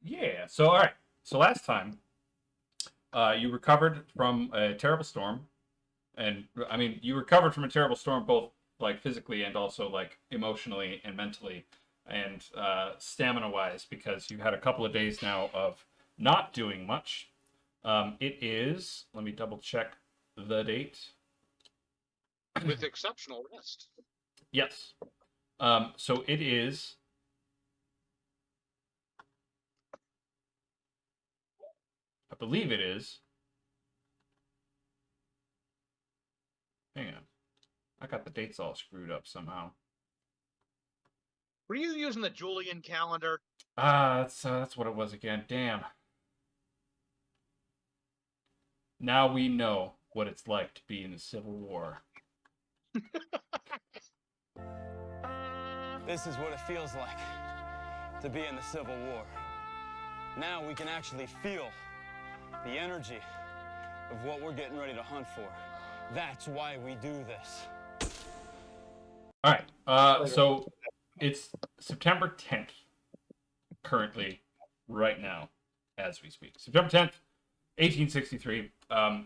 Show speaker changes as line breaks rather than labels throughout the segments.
Yeah. So, all right. So last time, you recovered from a terrible storm, and I mean, you recovered from a terrible storm both like physically and also like emotionally and mentally, and stamina-wise, because you had a couple of days now of not doing much. It is. Let me double check the date.
With exceptional rest.
Yes. So it is. I believe it is. Hang on. I got the dates all screwed up somehow.
Were you using the Julian calendar?
That's what it was again. Damn. Now we know what it's like to be in the Civil War.
This is what it feels like to be in the Civil War. Now we can actually feel the energy of what we're getting ready to hunt for. That's why we do this.
All right. So it's September 10th, currently, right now, as we speak. September 10th, 1863.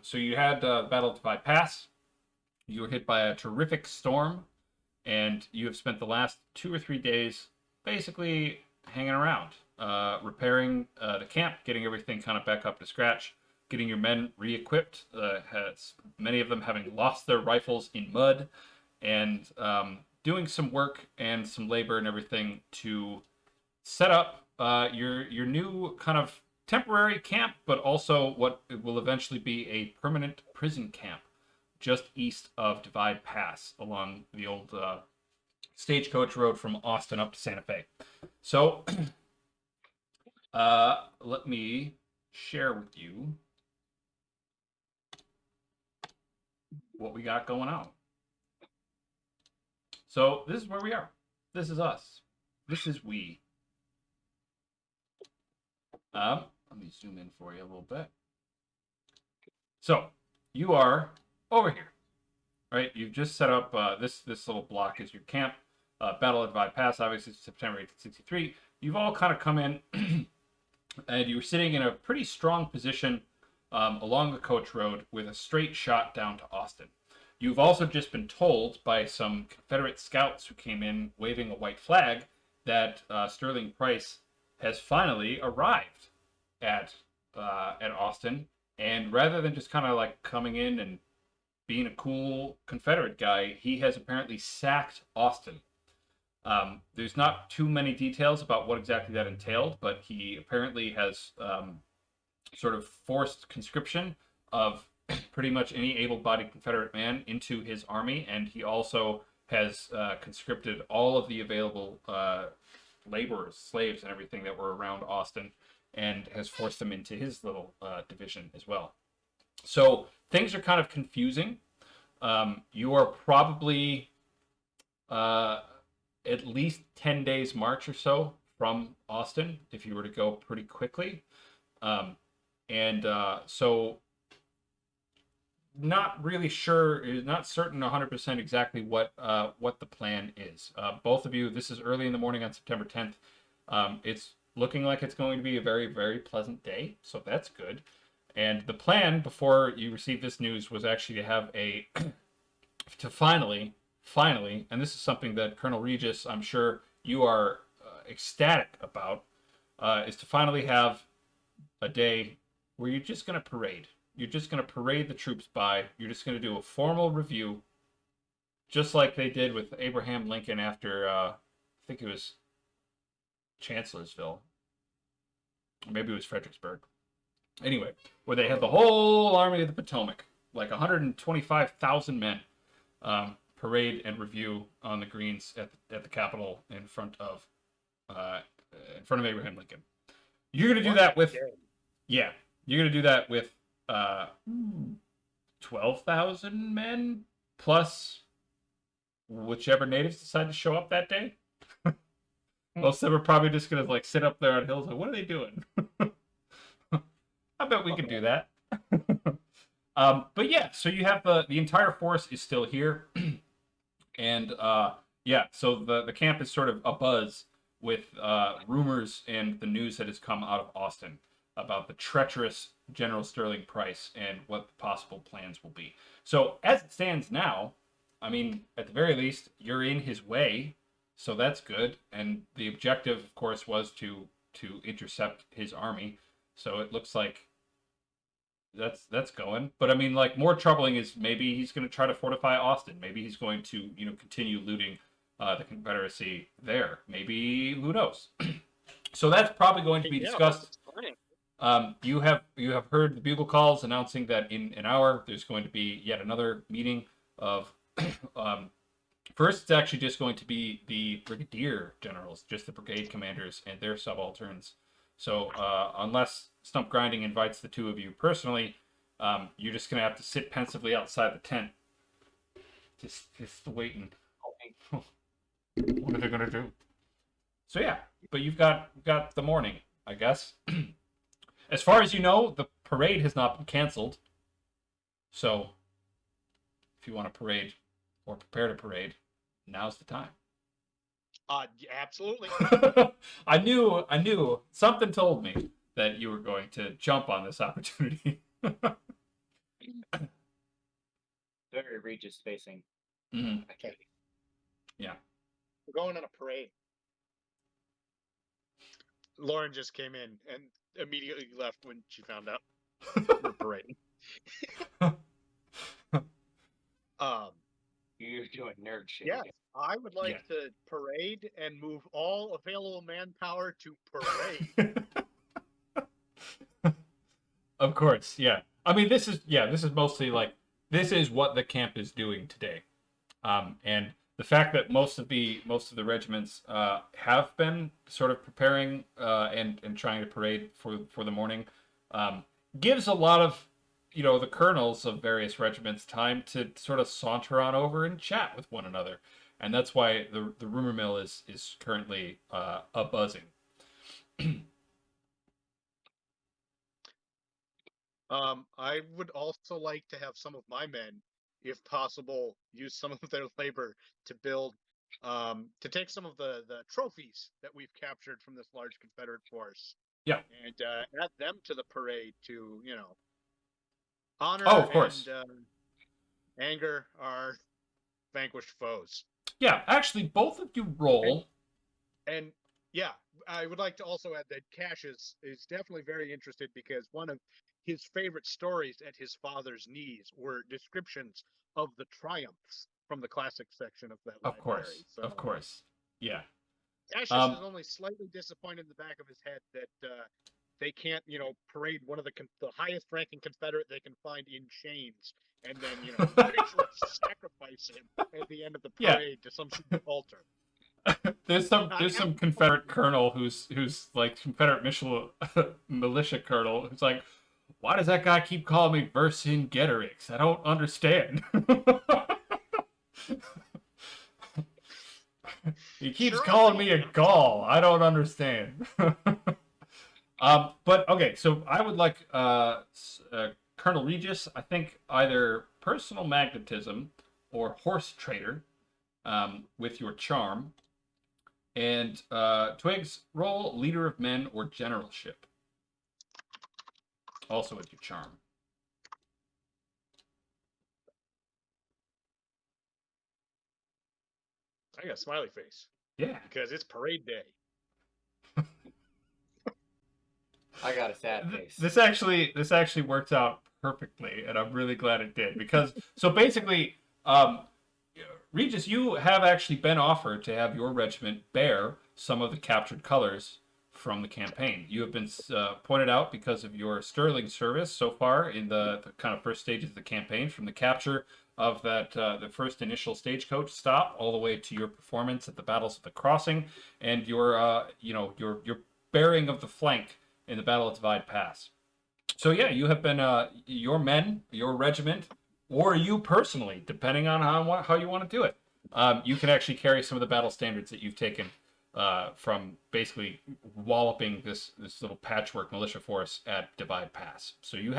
So you had the Battle of Divide Pass. You were hit by a terrific storm, and you have spent the last 2 or 3 days basically hanging around, repairing the camp, getting everything kind of back up to scratch, getting your men re-equipped. Many of them having lost their rifles in mud, and doing some work and some labor and everything to set up your new kind of temporary camp, but also what will eventually be a permanent prison camp just east of Divide Pass along the old stagecoach road from Austin up to Santa Fe. So let me share with you what we got going on. So this is where we are. This is us. This is we. Let me zoom in for you a little bit. So you are over here, right? You've just set up this little block is your camp. Battle of Divide Pass, obviously September 1863. You've all kind of come in, and you were sitting in a pretty strong position along the coach road with a straight shot down to Austin. You've also just been told by some Confederate scouts who came in waving a white flag that Stirling Price has finally arrived at Austin, and rather than just kind of like coming in and being a cool Confederate guy, he has apparently sacked Austin. There's not too many details about what exactly that entailed, but he apparently has sort of forced conscription of pretty much any able-bodied Confederate man into his army, and he also has conscripted all of the available laborers, slaves, and everything that were around Austin, and has forced them into his little division as well. So things are kind of confusing. You are probably at least 10 days march or so from Austin if you were to go pretty quickly. So not really sure, not certain 100% exactly what the plan is. Both of you, this is early in the morning on September 10th. It's looking like it's going to be a very, very pleasant day, so that's good. And the plan before you received this news was actually to have to finally, and this is something that Colonel Regis, I'm sure you are ecstatic about, is to finally have a day where you're just going to parade. You're just going to parade the troops by. You're just going to do a formal review, just like they did with Abraham Lincoln after, I think it was Chancellorsville. Or maybe it was Fredericksburg. Anyway, where they had the whole Army of the Potomac, like 125,000 men, parade and review on the greens at the Capitol in front of Abraham Lincoln. You're going to do that with, yeah, you're going to do that with 12,000 men plus whichever natives decide to show up that day. Most of them are probably just going to like sit up there on hills like, what are they doing? I bet we can do that. But yeah, so you have the entire force is still here. And yeah, so the camp is sort of abuzz with rumors and the news that has come out of Austin about the treacherous General Stirling Price and what the possible plans will be. So as it stands now, I mean, at the very least, you're in his way, so that's good. And the objective, of course, was to intercept his army. So it looks like that's going. But I mean, like, more troubling is maybe he's going to try to fortify Austin. Maybe he's going to, continue looting the Confederacy there. Maybe, who knows? So that's probably going to be discussed. You have heard the bugle calls announcing that in an hour there's going to be yet another meeting of. First, it's actually just going to be the brigadier generals, just the brigade commanders and their subalterns. So unless Stump Grinding invites the two of you personally, you're just going to have to sit pensively outside the tent, just waiting. What are they going to do? So yeah, but you've got the morning, I guess. As far as you know, the parade has not been canceled. So if you want to parade or prepare to parade, now's the time.
Absolutely.
I knew something told me that you were going to jump on this opportunity.
Very Regis facing.
Mm-hmm.
Okay.
Yeah.
We're going on a parade. Lauren just came in and immediately left when she found out we're parading.
You're doing nerd shit.
Yes, I would like to parade and move all available manpower to parade.
Of course, yeah. I mean, this is mostly like, this is what the camp is doing today. And the fact that most of the regiments have been sort of preparing and trying to parade for the morning gives a lot of the colonels of various regiments time to sort of saunter on over and chat with one another, and that's why the rumor mill is currently a buzzing.
I would also like to have some of my men, if possible, use some of their labor to build, to take some of the trophies that we've captured from this large Confederate force.
Yeah.
And add them to the parade to, honor
of course.
and anger our vanquished foes.
Yeah, actually, both of you roll.
And yeah, I would like to also add that Cash is definitely very interested because one of his favorite stories at his father's knees were descriptions of the triumphs from the classic section of that library.
Of course. Yeah.
Cassius is only slightly disappointed in the back of his head that they can't, parade one of the highest ranking Confederate they can find in chains and then, ritually sacrifice him at the end of the parade to some sort of altar.
There's some Confederate colonel who's like Confederate militia colonel who's like, why does that guy keep calling me Vercingetorix? I don't understand. He keeps calling me a Gaul. I don't understand. But okay, so I would like Colonel Regis, I think either personal magnetism or horse trader with your charm. And Twigs, roll leader of men or generalship. Also with your charm.
I got a smiley face.
Yeah.
Because it's parade day.
I got a sad face.
This actually worked out perfectly, and I'm really glad it did. Because, so basically, Regis, you have actually been offered to have your regiment bear some of the captured colors from the campaign. You have been pointed out because of your sterling service so far in the kind of first stages of the campaign, from the capture of that the first initial stagecoach stop all the way to your performance at the battles of the crossing and your your bearing of the flank in the Battle of Divide Pass. So yeah, you have been your men, your regiment, or you personally, depending on how you want to do it. You can actually carry some of the battle standards that you've taken from basically walloping this little patchwork militia force at Divide Pass. So you've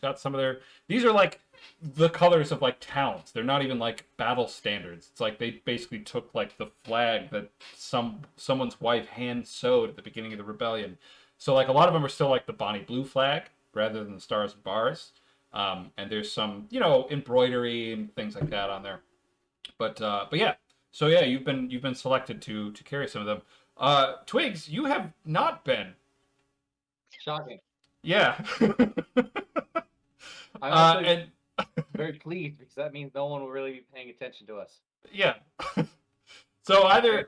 got some of their. These are like the colors of like towns. They're not even like battle standards. It's like they basically took like the flag that someone's wife hand sewed at the beginning of the rebellion. So like a lot of them are still like the Bonnie Blue flag rather than the stars and bars. And there's some embroidery and things like that on there. But yeah. So yeah, you've been selected to carry some of them. Twigs, you have not been.
Shocking.
Yeah.
I'm actually
and
very pleased because that means no one will really be paying attention to us.
yeah. So either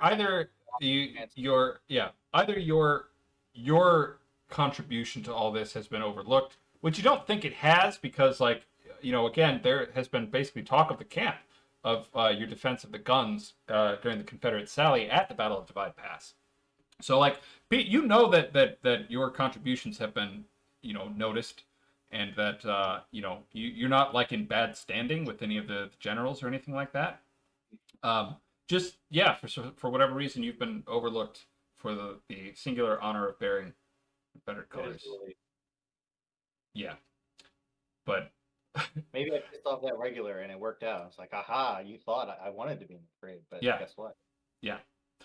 your contribution to all this has been overlooked, which you don't think it has, because again, there has been basically talk of the camp of your defense of the guns during the Confederate sally at the Battle of Divide Pass. So Pete, that your contributions have been noticed, and that you're not like in bad standing with any of the generals or anything like that. For whatever reason, you've been overlooked for the singular honor of bearing Confederate colors. Yeah, but
maybe I pissed off that regular and it worked out. It's like, aha, you thought I wanted to be in the parade, but guess what?
Yeah.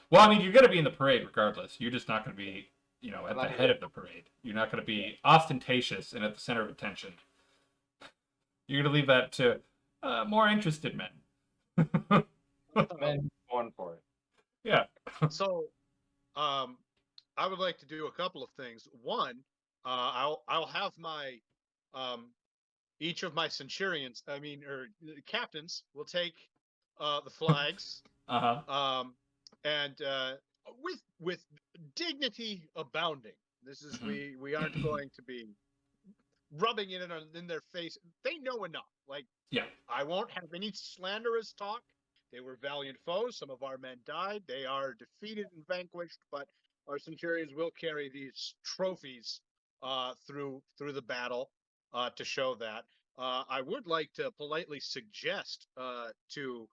Well, I mean, you're going to be in the parade regardless. You're just not going to be, at the head of the parade. You're not going to be ostentatious and at the center of attention. You're going to leave that to more interested men.
Men born for it.
Yeah.
So, I would like to do a couple of things. One, I'll have my each of my centurions, captains, will take the flags, and with dignity abounding. This is we aren't going to be rubbing it in their face. They know enough. I won't have any slanderous talk. They were valiant foes. Some of our men died. They are defeated and vanquished, but our centurions will carry these trophies through the battle to show that. I would like to politely suggest to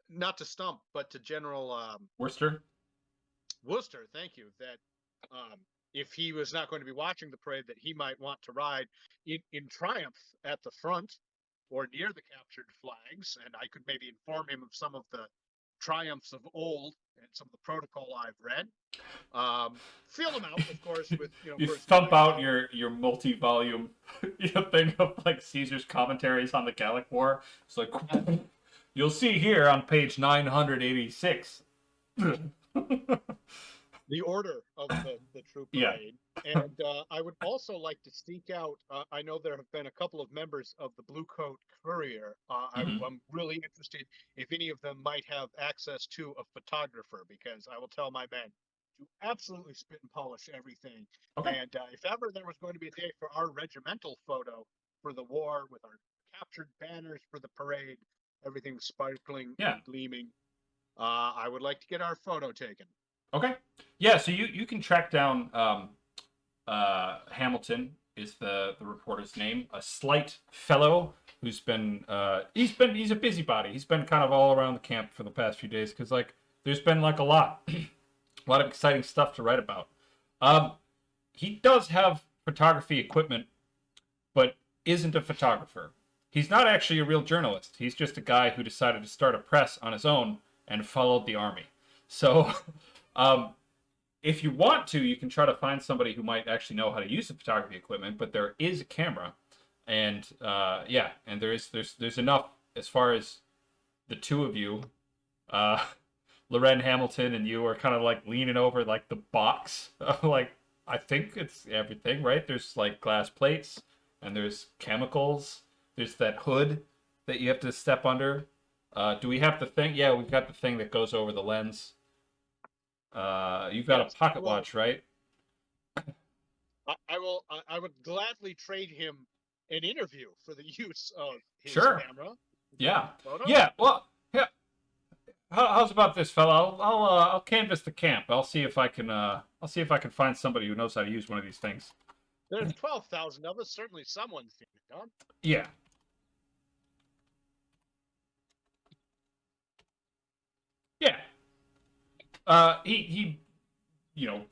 not to Stump, but to General
Wurster.
Thank you. That if he was not going to be watching the parade, that he might want to ride in triumph at the front or near the captured flags, and I could maybe inform him of some of the triumphs of old and some of the protocol I've read. Feel them out, of course, with
you thump out your multi-volume thing of Caesar's commentaries on the Gallic War. It's like you'll see here on page 986.
The order of the troop parade. Yeah. And I would also like to seek out, I know there have been a couple of members of the Blue Coat Courier. I'm really interested if any of them might have access to a photographer, because I will tell my men to absolutely spit and polish everything. Okay. And if ever there was going to be a day for our regimental photo for the war, with our captured banners for the parade, everything sparkling and gleaming, I would like to get our photo taken.
Okay. Yeah, so you can track down Hamilton is the reporter's name, a slight fellow who's been he's a busybody. He's been kind of all around the camp for the past few days because there's been a lot of exciting stuff to write about. He does have photography equipment, but isn't a photographer. He's not actually a real journalist. He's just a guy who decided to start a press on his own and followed the army. So if you want to, you can try to find somebody who might actually know how to use the photography equipment, but there is a camera, and and there's enough as far as the two of you, Loren Hamilton and you are kind of leaning over the box, I think it's everything, right? There's glass plates, and there's chemicals, there's that hood that you have to step under. Do we have the thing? Yeah, we've got the thing that goes over the lens. You've got a pocket watch, right?
I would gladly trade him an interview for the use of his camera.
Yeah. Yeah. Well, yeah. How's about this, fella? I'll canvass the camp. I'll see if I can find somebody who knows how to use one of these things.
There's 12,000 of us. Certainly someone's seen it done.
Yeah. Yeah. He, you know,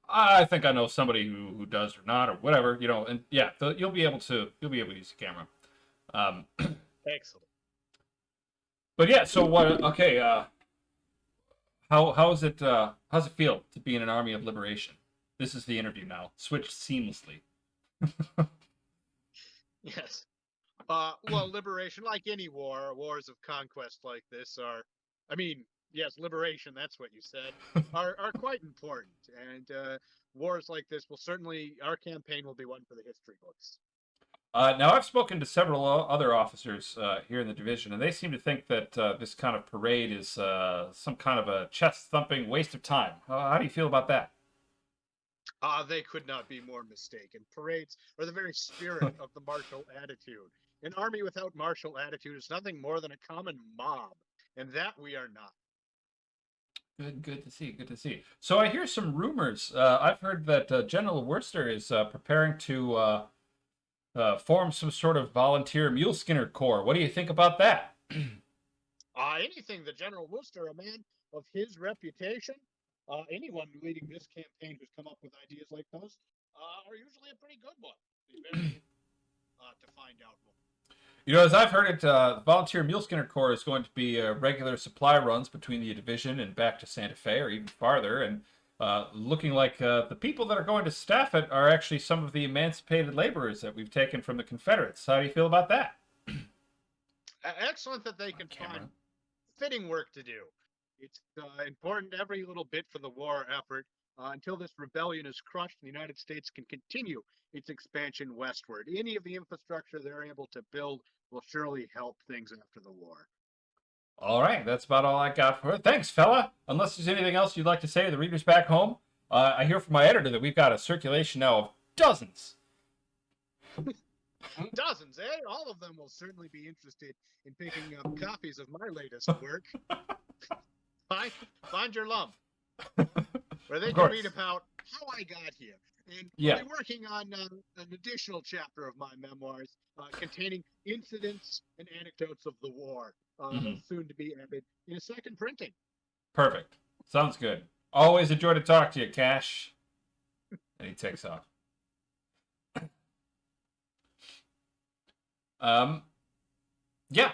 I think I know somebody who does or not or whatever, you know, and yeah, you'll be able to use the camera. Um,
Excellent.
but yeah, so what? Okay, how's it feel to be in an army of liberation? This is the interview now. Switched seamlessly.
Yes. Well, liberation, like any war, wars of conquest like this are, I mean, yes, liberation, that's what you said, are quite important. And wars like this will certainly, our campaign will be one for the history books.
Now, I've spoken to several other officers here in the division, and they seem to think that this kind of parade is some kind of a chest-thumping waste of time. How do you feel about that?
They could not be more mistaken. Parades are the very spirit of the martial attitude. An army without martial attitude is nothing more than a common mob, and that we are not.
Good to see. Good to see. So I hear some rumors. I've heard that General Wurster is preparing to form some sort of volunteer mule skinner corps. What do you think about that?
Anything that General Wurster, a man of his reputation, anyone leading this campaign who's come up with ideas like those, are usually a pretty good one. Be very to find out more.
You know, as I've heard it, Volunteer Mule Skinner Corps is going to be regular supply runs between the division and back to Santa Fe or even farther, and looking like the people that are going to staff it are actually some of the emancipated laborers that we've taken from the Confederates. How do you feel about that?
Excellent that they can find fitting work to do. It's important every little bit for the war effort. Until this rebellion is crushed, the United States can continue its expansion westward. Any of the infrastructure they're able to build will surely help things after the war.
All right, that's about all I got for it. Thanks, fella. Unless there's anything else you'd like to say to the readers back home, I hear from my editor that we've got a circulation now of dozens.
Dozens, eh? All of them will certainly be interested in picking up copies of my latest work. Find your lump, where they can read about how I got here. And I'll be working on an additional chapter of my memoirs containing incidents and anecdotes of the war, soon to be added in a second printing.
Perfect. Sounds good. Always a joy to talk to you, Cash. And he takes off. Yeah.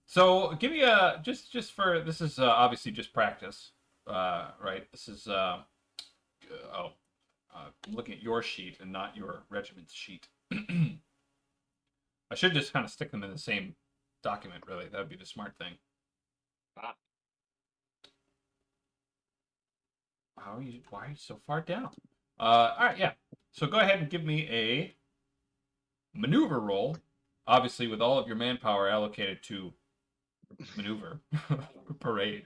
So give me a just for this is obviously just practice, right? This is looking at your sheet and not your regiment's sheet. I should just kind of stick them in the same document. Really, that would be the smart thing. Why are you so far down? All right, yeah. So go ahead and give me a maneuver roll. Obviously, with all of your manpower allocated to maneuver, parade.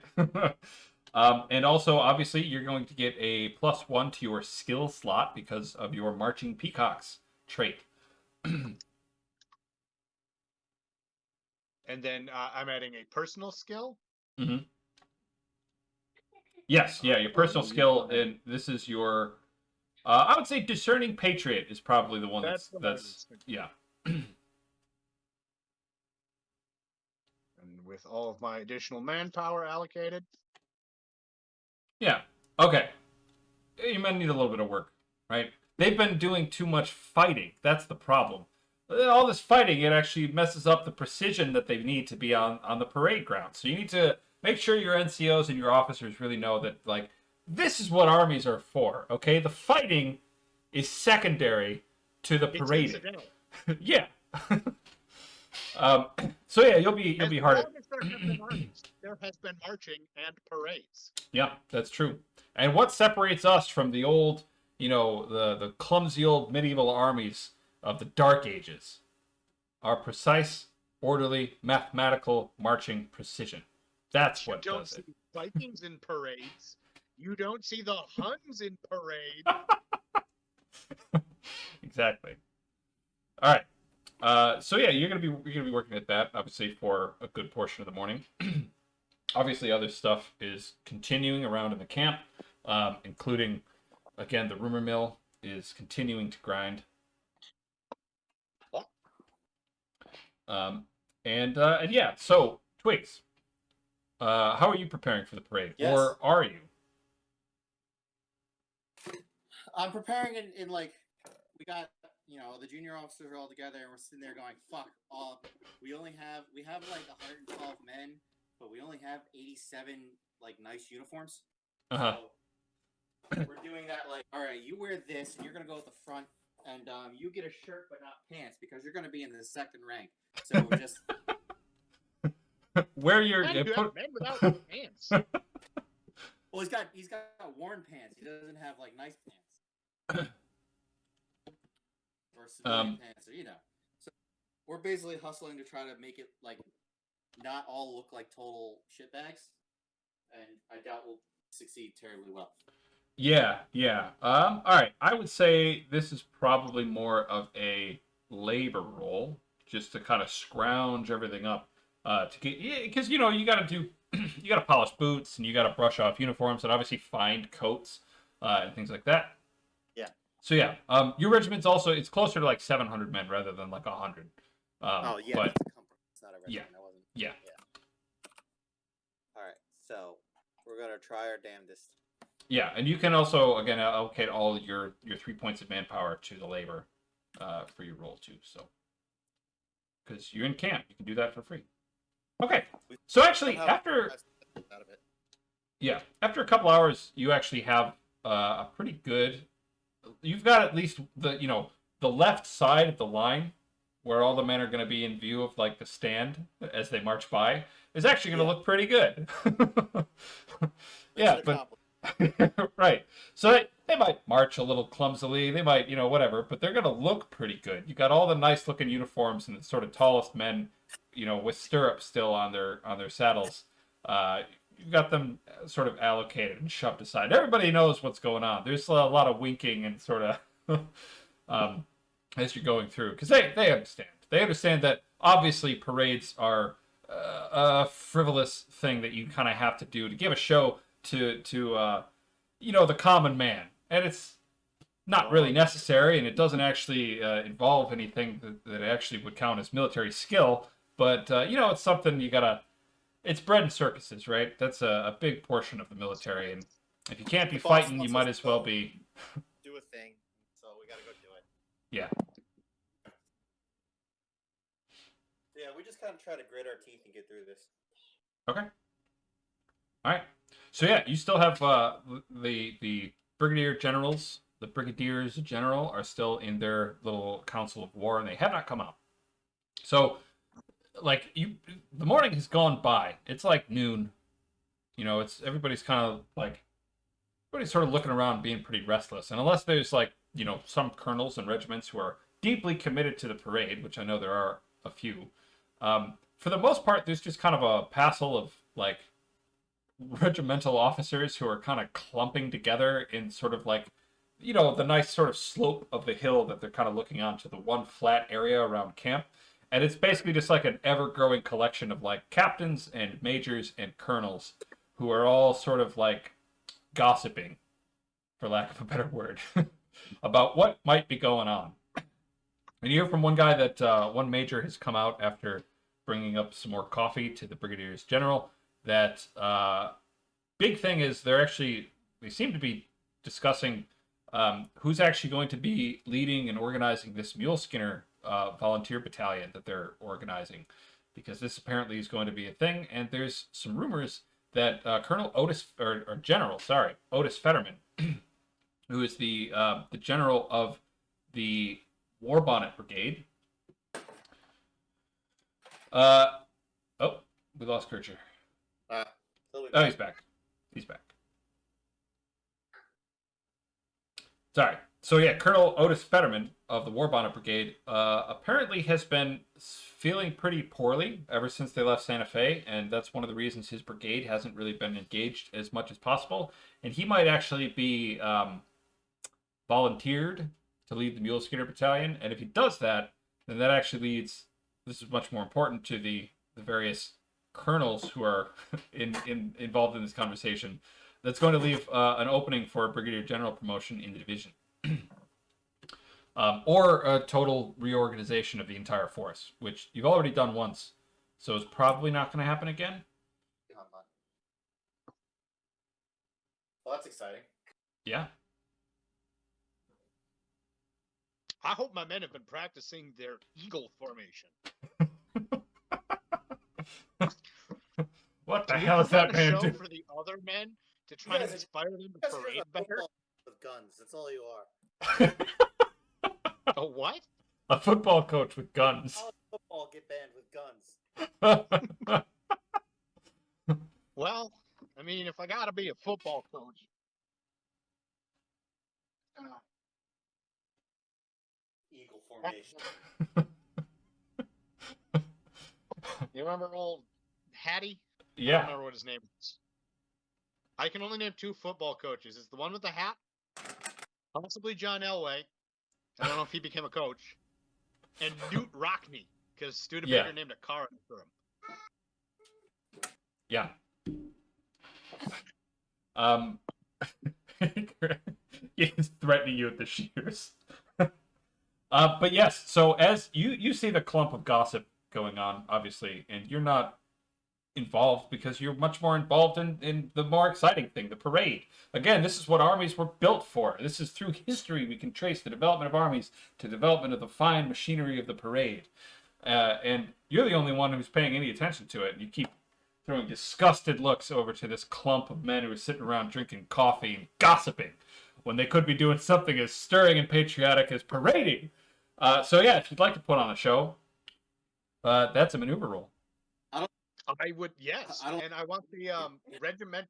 And also, obviously, you're going to get a +1 to your skill slot because of your marching peacocks trait.
And then I'm adding a personal skill.
Mm-hmm. Yes, yeah, your personal skill, and this is your. I would say discerning patriot is probably the one that's yeah.
And with all of my additional manpower allocated.
Yeah. Okay. You might need a little bit of work, right? They've been doing too much fighting. That's the problem. All this fighting, it actually messes up the precision that they need to be on the parade ground. So you need to make sure your NCOs and your officers really know that, like, this is what armies are for, okay? The fighting is secondary to the parading. Yeah. So yeah, you'll be harder.
There has been marching and parades.
Yeah, that's true. And what separates us from the old, the clumsy old medieval armies of the Dark Ages? Our precise, orderly, mathematical marching precision. That's what does it.
You don't see Vikings in parades. You don't see the Huns in parade.
Exactly. All right. So yeah, you're gonna be working at that obviously for a good portion of the morning. Obviously, other stuff is continuing around in the camp, including, again, the rumor mill is continuing to grind. And yeah, so Twigs, how are you preparing for the parade,
Yes.
or are you?
I'm preparing in like, we got, the junior officers are all together, and we're sitting there going, fuck, we have like 112 men, but we only have 87 like nice uniforms.
Uh-huh.
So we're doing that like, all right, you wear this, and you're gonna go at the front, and you get a shirt but not pants because you're gonna be in the second rank. So we're just
Where you're
How do you
put,
have men without pants?
well, he's got worn pants. He doesn't have like nice pants or civilian pants, or So we're basically hustling to try to make it like not all look like total shitbags, and I doubt we'll succeed terribly well.
Yeah. All right. I would say this is probably more of a labor role, just to kind of scrounge everything up, to get, because you got to do, you got to polish boots, and you got to brush off uniforms, and obviously find coats, and things like that.
Yeah.
So yeah, your regiment's also, it's closer to like 700 men rather than like 100.
Oh yeah,
but
it's a company. It's not a regiment.
Yeah.
I wasn't.
Yeah.
All right, so we're gonna try our damnedest.
Yeah, and you can also again allocate all your 3 points of manpower to the labor, for your role too. So, because you're in camp, you can do that for free. Okay, so actually after after a couple hours, you actually have a pretty good. You've got at least the left side of the line, where all the men are going to be in view of like the stand as they march by, is actually going to look pretty good. Yeah, but right. So they might march a little clumsily. They might, whatever, but they're going to look pretty good. You got all the nice looking uniforms and the sort of tallest men, with stirrups still on their saddles. You've got them sort of allocated and shoved aside. Everybody knows what's going on. There's a lot of winking and sort of as you're going through, because they understand. They understand that obviously parades are a frivolous thing that you kind of have to do to give a show to the common man, and it's not really necessary, and it doesn't actually involve anything that actually would count as military skill. But it's something you gotta. It's bread and circuses, right? That's a big portion of the military, and if you can't be fighting, you might as well be.
Do a thing, so we gotta go do it.
Yeah.
Yeah, we just kind of try to grit our teeth and get through this.
Okay. All right. So yeah, you still have the brigadier generals. The brigadiers general are still in their little council of war, and they have not come out. So, like the morning has gone by. It's like noon. Everybody's kind of like everybody's sort of looking around, being pretty restless. And unless there's like some colonels and regiments who are deeply committed to the parade, which I know there are a few. For the most part, there's just kind of a passel of like regimental officers who are kind of clumping together in sort of like, the nice sort of slope of the hill that they're kind of looking onto, the one flat area around camp. And it's basically just like an ever-growing collection of like captains and majors and colonels who are all sort of like gossiping, for lack of a better word, about what might be going on. And you hear from one guy that one major has come out after bringing up some more coffee to the brigadiers general. That big thing is they seem to be discussing who's actually going to be leading and organizing this Mule Skinner volunteer battalion that they're organizing, because this apparently is going to be a thing. And there's some rumors that General Otis Fetterman, who is the general of the War Bonnet Brigade. We lost Kircher. He's back. Sorry. So yeah, Colonel Otis Fetterman of the War Bonnet Brigade apparently has been feeling pretty poorly ever since they left Santa Fe, and that's one of the reasons his brigade hasn't really been engaged as much as possible. And he might actually be volunteered to lead the Mule Skinner Battalion, and if he does that, then that actually leads. This is much more important to the various colonels who are involved in this conversation. That's going to leave an opening for a brigadier general promotion in the division, or a total reorganization of the entire force, which you've already done once, so it's probably not going to happen again.
Well, that's exciting.
Yeah.
I hope my men have been practicing their eagle formation.
What the
Can we
hell is
put on
that
a
man
show
doing?
for the other men to
You
try to
guys are
inspire them to
Just
parade
a
better?
football with guns. That's all you are.
A what?
A football coach with guns.
College football get banned with guns.
Well, I mean, if I gotta be a football coach,
Eagle formation.
you remember old Hattie? I don't
Yeah.
remember what his name is. I can only name 2 football coaches. It's the one with the hat, possibly John Elway. I don't know if he became a coach, and Newt Rockney, because Studebaker named a car after him.
Yeah. He's threatening you with the shears. But yes, so as you see the clump of gossip going on, obviously, and you're not involved because you're much more involved in the more exciting thing, the parade. Again, this is what armies were built for. This is through history we can trace the development of armies to development of the fine machinery of the parade. And you're the only one who's paying any attention to it. You keep throwing disgusted looks over to this clump of men who are sitting around drinking coffee and gossiping when they could be doing something as stirring and patriotic as parading. So yeah, if you'd like to put on a show, that's a maneuver roll.
I would, yes. And I want the regiment,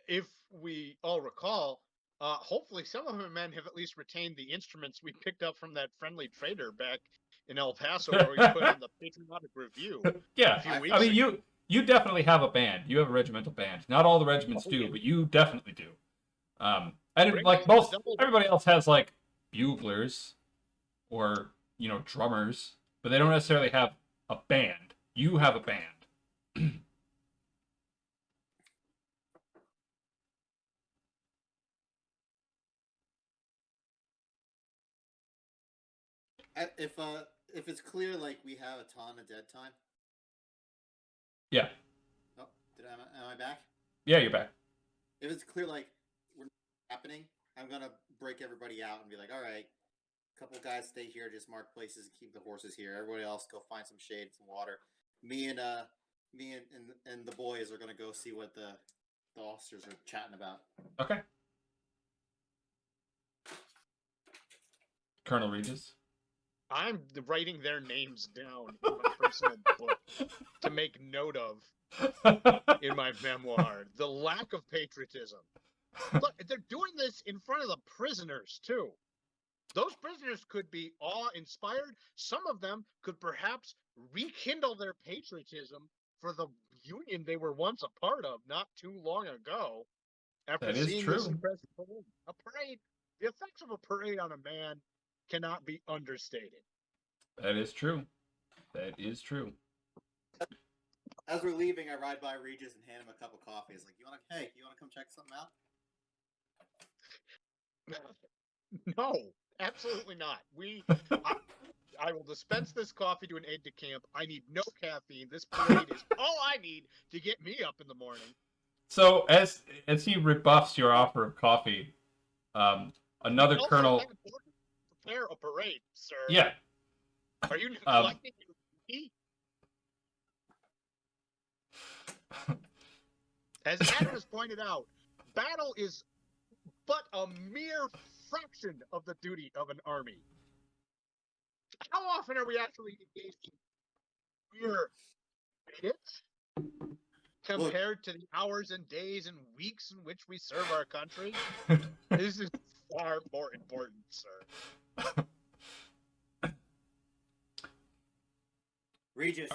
if we all recall, hopefully some of the men have at least retained the instruments we picked up from that friendly trader back in El Paso where we put on the Patriotic Review.
Yeah,
I
I mean, you definitely have a band. You have a regimental band. Not all the regiments do, but you definitely do. And like everybody else has like buglers or drummers, but they don't necessarily have a band. You have a band.
If it's clear, like we have a ton of dead time.
Yeah.
Oh, am I back?
Yeah, you're back.
If it's clear, like we're not happening, I'm gonna break everybody out and be like, all right, a couple guys stay here, just mark places and keep the horses here. Everybody else go find some shade, some water. Me and the boys are gonna go see what the officers are chatting about.
Okay. Colonel Regis.
I'm writing their names down in my personal book to make note of in my memoir. The lack of patriotism. Look, they're doing this in front of the prisoners, too. Those prisoners could be awe-inspired. Some of them could perhaps rekindle their patriotism for the Union they were once a part of not too long ago. After seeing this impressive parade. A parade, the effects of a parade on a man cannot be understated.
That is true. That is true.
As we're leaving, I ride by Regis and hand him a cup of coffee. It's like, you want to come check something out?
No, absolutely not. I will dispense this coffee to an aide-de-camp. I need no caffeine. This parade is all I need to get me up in the morning.
So as he rebuffs your offer of coffee, another colonel.
Prepare a parade, sir.
Yeah.
Are you neglecting your duty? As Adam has pointed out, battle is but a mere fraction of the duty of an army. How often are we actually engaged in mere minutes compared to the hours and days and weeks in which we serve our country? This is far more important, sir.
Regis,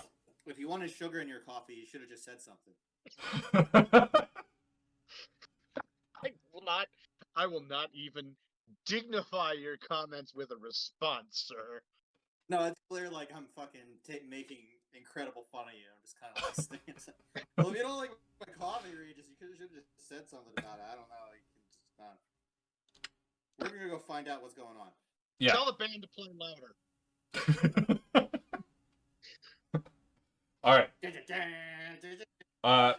if you wanted sugar in your coffee, you should have just said something.
I will not even dignify your comments with a response, sir.
No, it's clear like I'm fucking making incredible fun of you. I'm just kind of like sticking. Well, if you don't like my coffee, Regis, you should have just said something about it. I don't know. You can just not. We're gonna go find out what's going on.
Yeah.
Tell the band to play louder.
All right.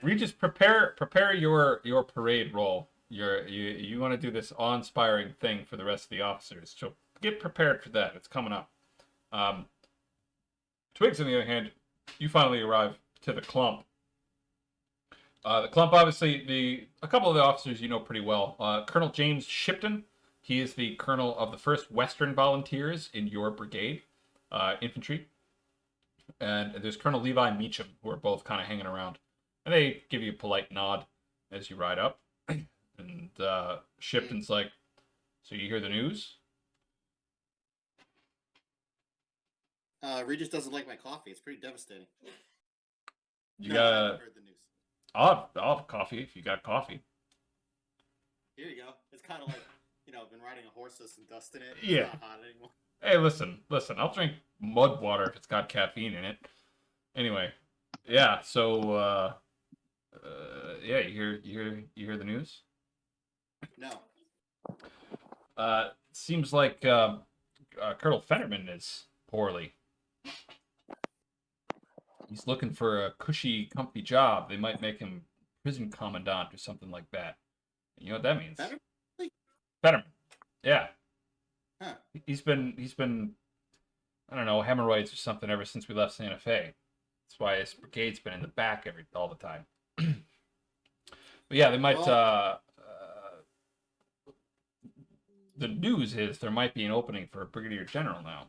Regis, prepare your parade roll. You want to do this awe-inspiring thing for the rest of the officers. So get prepared for that. It's coming up. Twigs, on the other hand, you finally arrive to the clump. The clump, obviously, a couple of the officers you know pretty well. Colonel James Shipton, he is the colonel of the 1st Western Volunteers in your brigade, infantry. And there's Colonel Levi Meacham, who are both kind of hanging around. And they give you a polite nod as you ride up. And Shipton's like, so you hear the news?
Regis doesn't like my coffee. It's pretty devastating.
You
I
got
haven't heard the news.
I'll have coffee if you got coffee.
Here you go. It's kind of like, been riding a horse with some dust in it. It's
Yeah.
not hot anymore.
Hey, listen. I'll drink mud water if it's got caffeine in it. Anyway, yeah. So, yeah, you hear the news?
No.
Seems like Colonel Fennerman is poorly. He's looking for a cushy, comfy job. They might make him prison commandant or something like that. You know what that means? Fennerman. Yeah.
Huh.
He's been I don't know, hemorrhoids or something ever since we left Santa Fe. That's why his brigade's been in the back all the time. But yeah, they might the news is there might be an opening for a brigadier general now.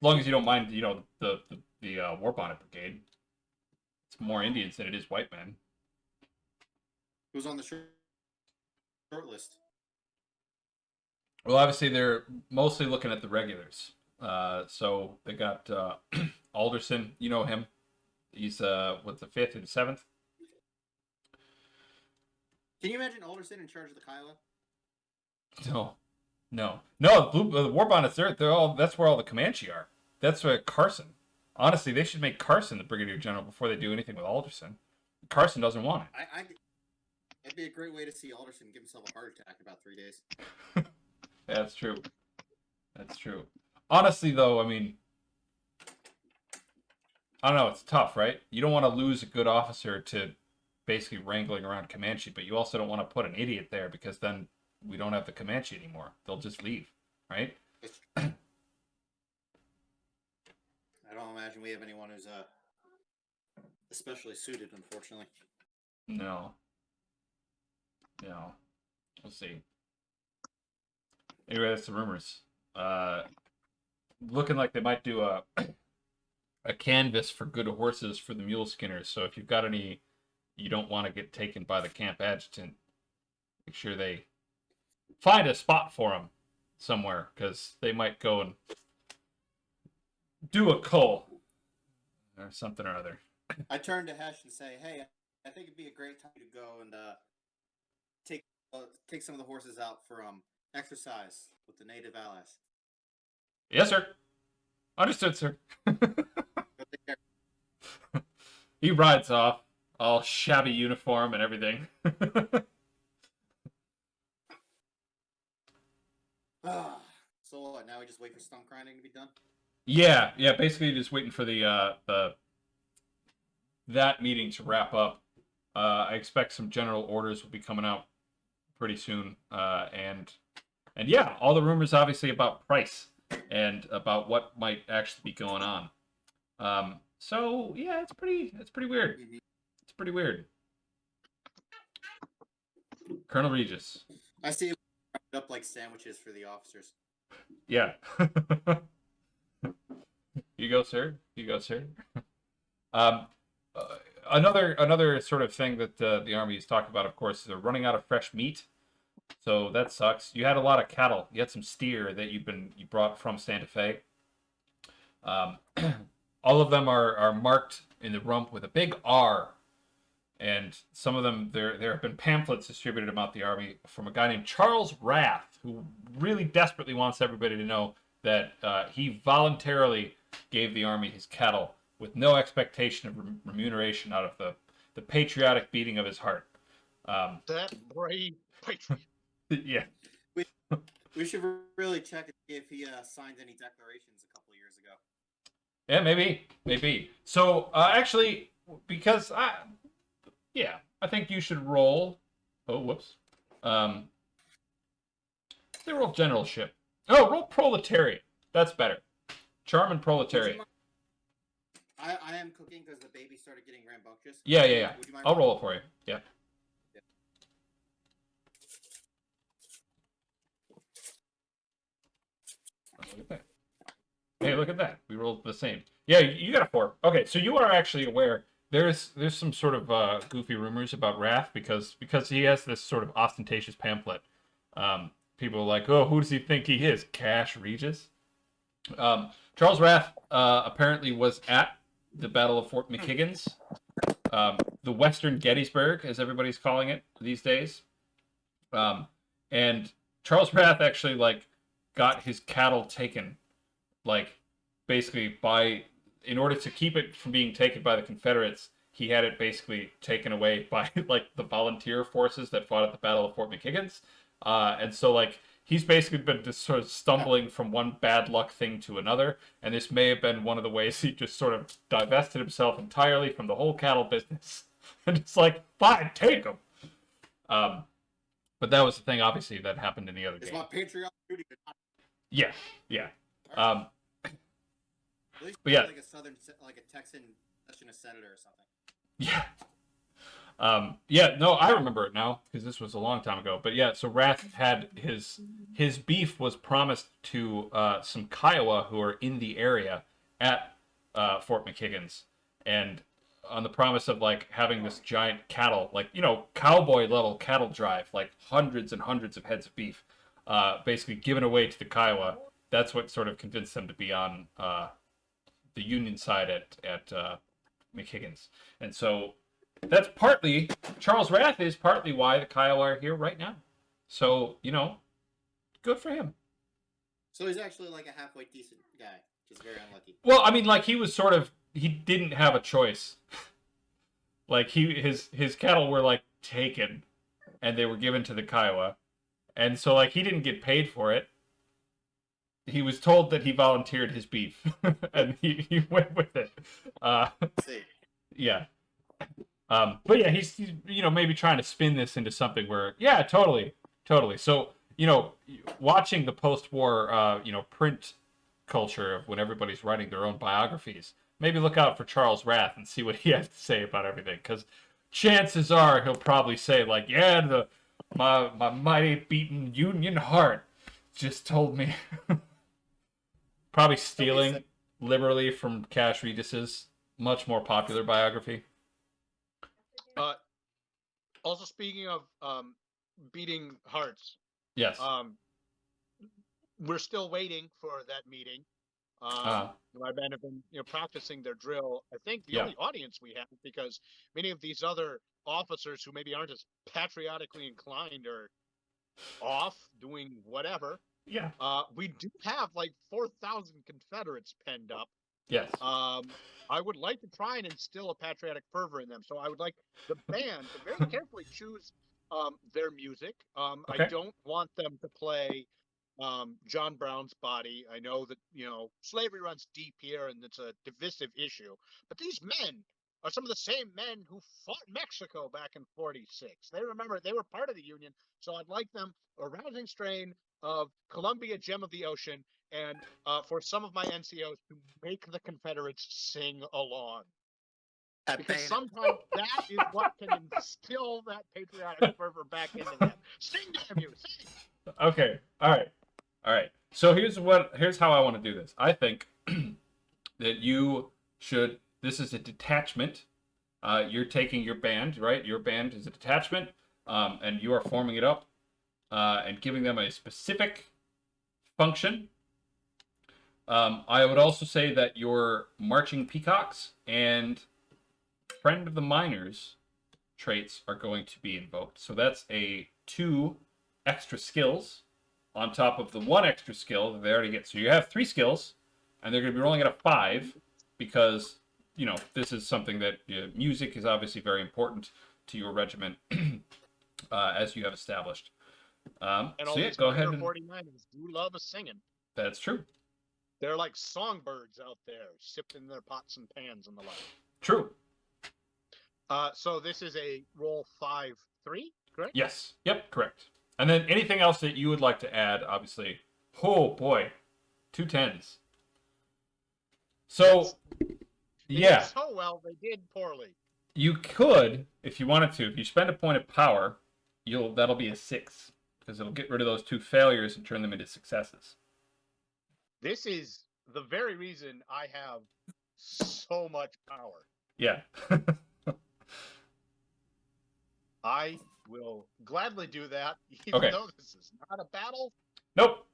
As long as you don't mind, the War Bonnet Brigade. It's more Indians than it is white men.
Who's on the short list?
Well, obviously they're mostly looking at the regulars. So they got Alderson. You know him. He's the 5th or the 7th.
Can you imagine Alderson in charge of the Kiowa?
No. The War Bonnets. They're all. That's where all the Comanche are. That's where Carson. Honestly, they should make Carson the brigadier general before they do anything with Alderson. Carson doesn't want it.
It'd be a great way to see Alderson give himself a heart attack in about 3 days.
That's true. Honestly, though, I mean, I don't know. It's tough, right? You don't want to lose a good officer to basically wrangling around Comanche, but you also don't want to put an idiot there because then we don't have the Comanche anymore. They'll just leave, right?
I don't imagine we have anyone who's especially suited, unfortunately.
No. We'll see. Anyway, that's the rumors. Looking like they might do a canvas for good horses for the mule skinners. So if you've got any you don't want to get taken by the camp adjutant, make sure they find a spot for them somewhere, because they might go and do a cull or something or other.
I turn to Hesh and say, hey, I think it'd be a great time to go and take some of the horses out for exercise with the native allies.
Yes, sir. Understood, sir. He rides off, all shabby uniform and everything.
So what? Now we just wait for stump grinding to be done?
Yeah. Basically, just waiting for that meeting to wrap up. I expect some general orders will be coming out pretty soon, and yeah, all the rumors obviously about Price and about what might actually be going on. So yeah, it's pretty weird.
Mm-hmm.
It's pretty weird. Colonel Regis.
I see it up like sandwiches for the officers.
Yeah. You go, sir. Another sort of thing that the Army is talking about, of course, is they're running out of fresh meat. So that sucks. You had a lot of cattle. You had some steer that you brought from Santa Fe. All of them are marked in the rump with a big R. And some of them, there have been pamphlets distributed about the Army from a guy named Charles Rath, who really desperately wants everybody to know that he voluntarily gave the Army his cattle with no expectation of remuneration out of the patriotic beating of his heart.
That brave patriot.
Yeah.
We should really check if he signed any declarations a couple of years ago.
Yeah, maybe. So actually, because I think you should roll. Oh, whoops. They roll generalship Oh, roll proletariat. That's better. Charm and
Would you
proletariat.
mind- I am cooking because the baby started getting rambunctious.
Yeah.
Would you mind
I'll roll
rolling?
it for you. Yeah. Look at that. Hey, look at that. We rolled the same. Yeah, you got a 4. Okay, so you are actually aware there's some sort of goofy rumors about Wrath because he has this sort of ostentatious pamphlet. People are like, oh, who does he think he is? Cash Regis? Charles Wrath apparently was at the Battle of Fort McHiggins, the Western Gettysburg, as everybody's calling it these days. And Charles Wrath actually got his cattle taken, basically in order to keep it from being taken by the Confederates, he had it basically taken away by the volunteer forces that fought at the Battle of Fort McHiggins. And so he's basically been just sort of stumbling from one bad luck thing to another, and this may have been one of the ways he just sort of divested himself entirely from the whole cattle business. And it's fine, take them. But that was the thing, obviously, that happened in the other
It's
game.
my patriotic duty.
Yeah.
At least
but yeah.
like a Texan question a senator or something.
Yeah. No, I remember it now because this was a long time ago. But yeah, so Wrath had his beef was promised to some Kiowa who are in the area at Fort McHiggins, and on the promise of having this giant cattle, cowboy level cattle drive, hundreds and hundreds of heads of beef, basically given away to the Kiowa. That's what sort of convinced them to be on the Union side at McHiggins, and so. That's partly, Charles Wrath is partly why the Kiowa are here right now. So, good for him.
So he's actually a halfway decent guy, just very unlucky.
Well, I mean, he didn't have a choice. His cattle were taken and they were given to the Kiowa. And so he didn't get paid for it. He was told that he volunteered his beef and he went with it.
See.
Yeah. But yeah, he's maybe trying to spin this into something where, yeah, totally. So, watching the post-war, print culture of when everybody's writing their own biographies, maybe look out for Charles Wrath and see what he has to say about everything. Because chances are he'll probably say yeah, my mighty beaten Union heart just told me. Probably stealing liberally from Cash Regis's much more popular biography.
Also, speaking of beating hearts,
Yes.
We're still waiting for that meeting. My men have been, practicing their drill. I think the only audience we have, because many of these other officers who maybe aren't as patriotically inclined are off doing whatever.
Yeah.
We do have 4,000 Confederates penned up.
Yes.
I would like to try and instill a patriotic fervor in them. So I would like the band to very carefully choose their music.
Okay.
I don't want them to play John Brown's Body. I know that, slavery runs deep here and it's a divisive issue. But these men are some of the same men who fought Mexico back in 46. They were part of the Union. So I'd like them a rousing strain of Columbia, Gem of the Ocean, and for some of my NCOs to make the Confederates sing along. Because sometimes that is what can instill that patriotic fervor back into them. Sing, damn you, sing!
Okay. All right. So here's how I want to do this. I think that you should. This is a detachment. You're taking your band, right? Your band is a detachment, and you are forming it up and giving them a specific function. I would also say that your marching peacocks and friend of the miners traits are going to be invoked. So that's 2 extra skills on top of the 1 extra skill that they already get. So you have 3 skills, and they're going to be rolling at a 5 because, this is something that music is obviously very important to your regiment as you have established.
And all
so yeah,
these
go ahead.
49ers do love a singing.
That's true.
They're like songbirds out there, sipping their pots and pans and the like.
True.
So this is a roll 5-3, correct?
Yes. Yep. Correct. And then anything else that you would like to add, obviously, Oh boy, 2 10s. So
They
yeah,
did so well, they did poorly.
you could, if you wanted to, if you spend a point of power, that'll be a 6 because it'll get rid of those 2 failures and turn them into successes.
This is the very reason I have so much power.
Yeah.
I will gladly do that, even
Okay.
though this is not a battle.
Nope.